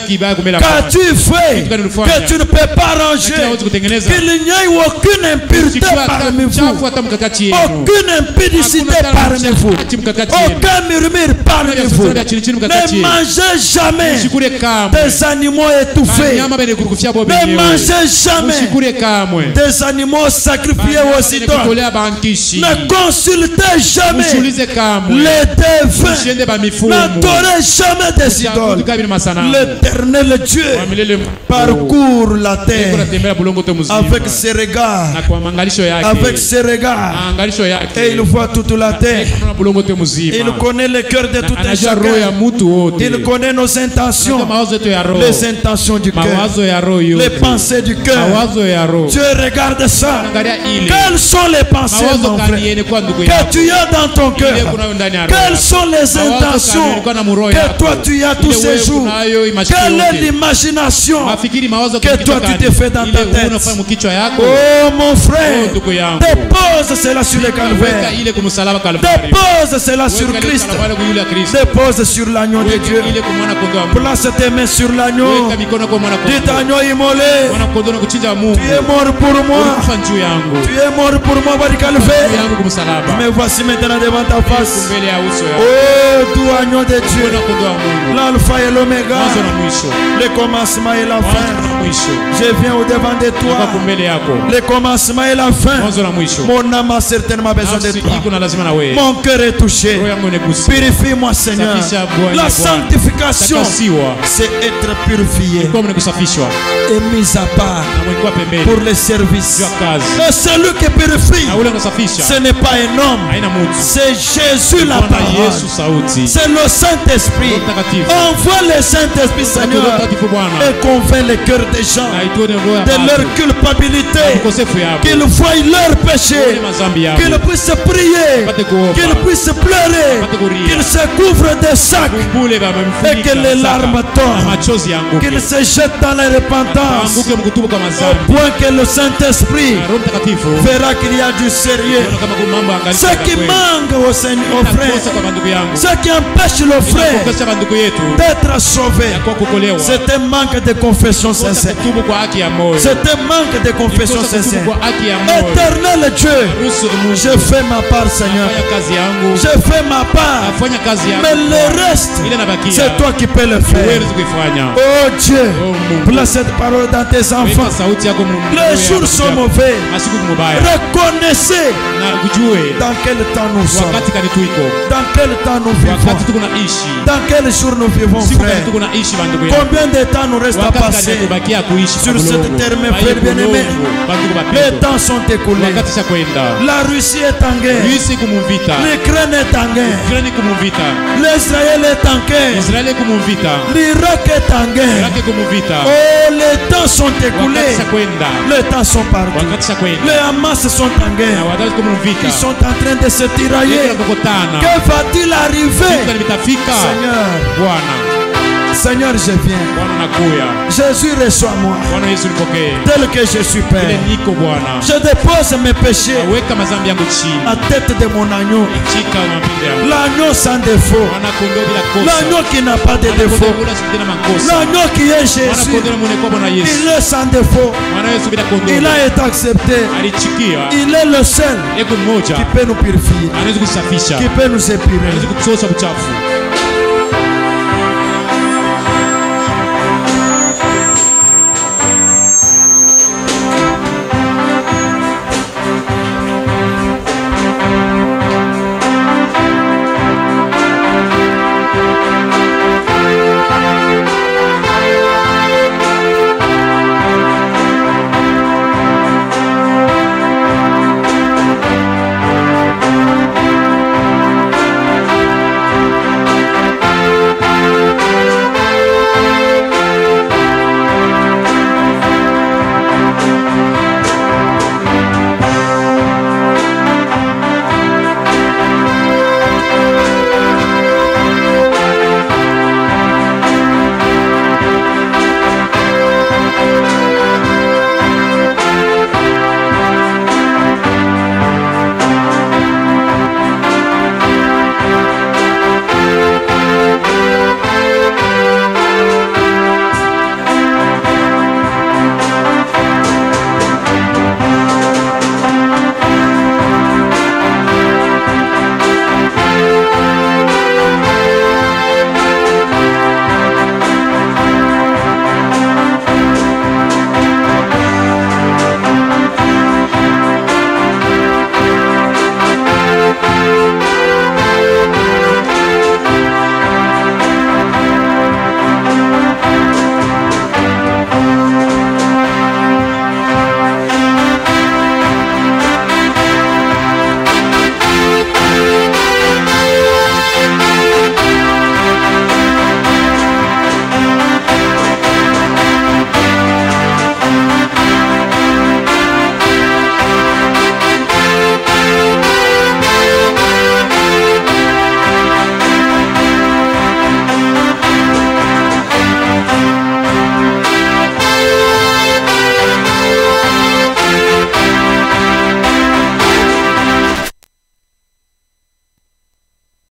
Qu'as-tu fait que tu ne peux pas ranger? Qu'il n'y ait aucune impureté parmi vous, aucune impudicité parmi vous, aucun murmure parmi vous. Ne mangez jamais des animaux étouffés. Ne mangez jamais des animaux sacrifiés aux idoles. Ne consultez jamais les défunts. N'adorez jamais des idoles. L'Éternel Dieu parcourt la terre avec ses regards. Avec ses regards. Et il voit toute la terre. Il connaît le cœur de tout un chacun. Il connaît nos intentions. Les intentions du cœur. Les pensées du cœur. Dieu regarde ça. Quelles sont les pensées, mon frère, que tu as dans ton cœur? Quelles sont les intentions que toi tu as tous ces jours? Quelle est l'imagination que toi tu t'es fait dans ta tête? Oh mon frère, dépose cela sur le calvaire. Dépose cela sur Christ. Dépose sur l'agneau de Dieu. Place tes mains sur l'agneau. Dites agneau immolé. Tu es mort pour moi. Tu es mort pour moi par le calvaire. Mais voici maintenant devant ta face. Oh, tout agneau de Dieu, l'alpha et l'oméga, le commencement et la fin. Je viens au devant de toi. Le commencement et la fin. Mon âme a certainement besoin de toi. Mon cœur est touché. Purifie-moi, Seigneur. La sanctification, c'est être purifié et mis à part pour le service. Et celui qui purifie, ce n'est pas un homme, c'est Jésus la parole. C'est le Saint-Esprit. Envoie le Saint-Esprit, Seigneur, et convainc les cœurs des gens de leur culpabilité, qu'ils voient leur péché, qu'ils puissent prier, qu'ils puissent pleurer, qu'ils se couvrent de sacs et que les larmes tombent, qu'ils se jettent dans la repentance, au point que le Saint-Esprit verra qu'il y a du sérieux. Ce qui manque au Seigneur, au frère, ce qui empêche le frère d'être sauvé, c'est un manque de confession sincère. C'est un manque de confession sincère. Éternel Dieu, je fais ma part, Seigneur. Je fais ma part. Mais le reste, c'est toi qui peux le faire. Oh Dieu, place cette parole dans tes enfants. Les jours sont mauvais. Reconnaissez dans quel temps nous sommes. Dans quel temps nous vivons. Dans quel jour nous vivons, frère. Combien de temps nous reste à passer sur cette terre, mes frères bien-aimés? Les temps sont écoulés. La Russie est en guerre. L'Ukraine est en guerre. L'Israël est en guerre. L'Irak est en guerre. Oh, les temps sont écoulés. Les temps sont partis. Les Hamas sont en guerre. Ils sont en train de se tirailler. Que va-t-il arriver? Seigneur, Seigneur, je viens. Jésus, reçois-moi tel que je suis, Père. Je dépose mes péchés à tête de mon agneau. L'agneau sans défaut. L'agneau qui n'a pas de défaut. L'agneau qui est Jésus. Il est sans défaut. Il a été accepté. Il est le seul qui peut nous purifier, qui peut nous épirer.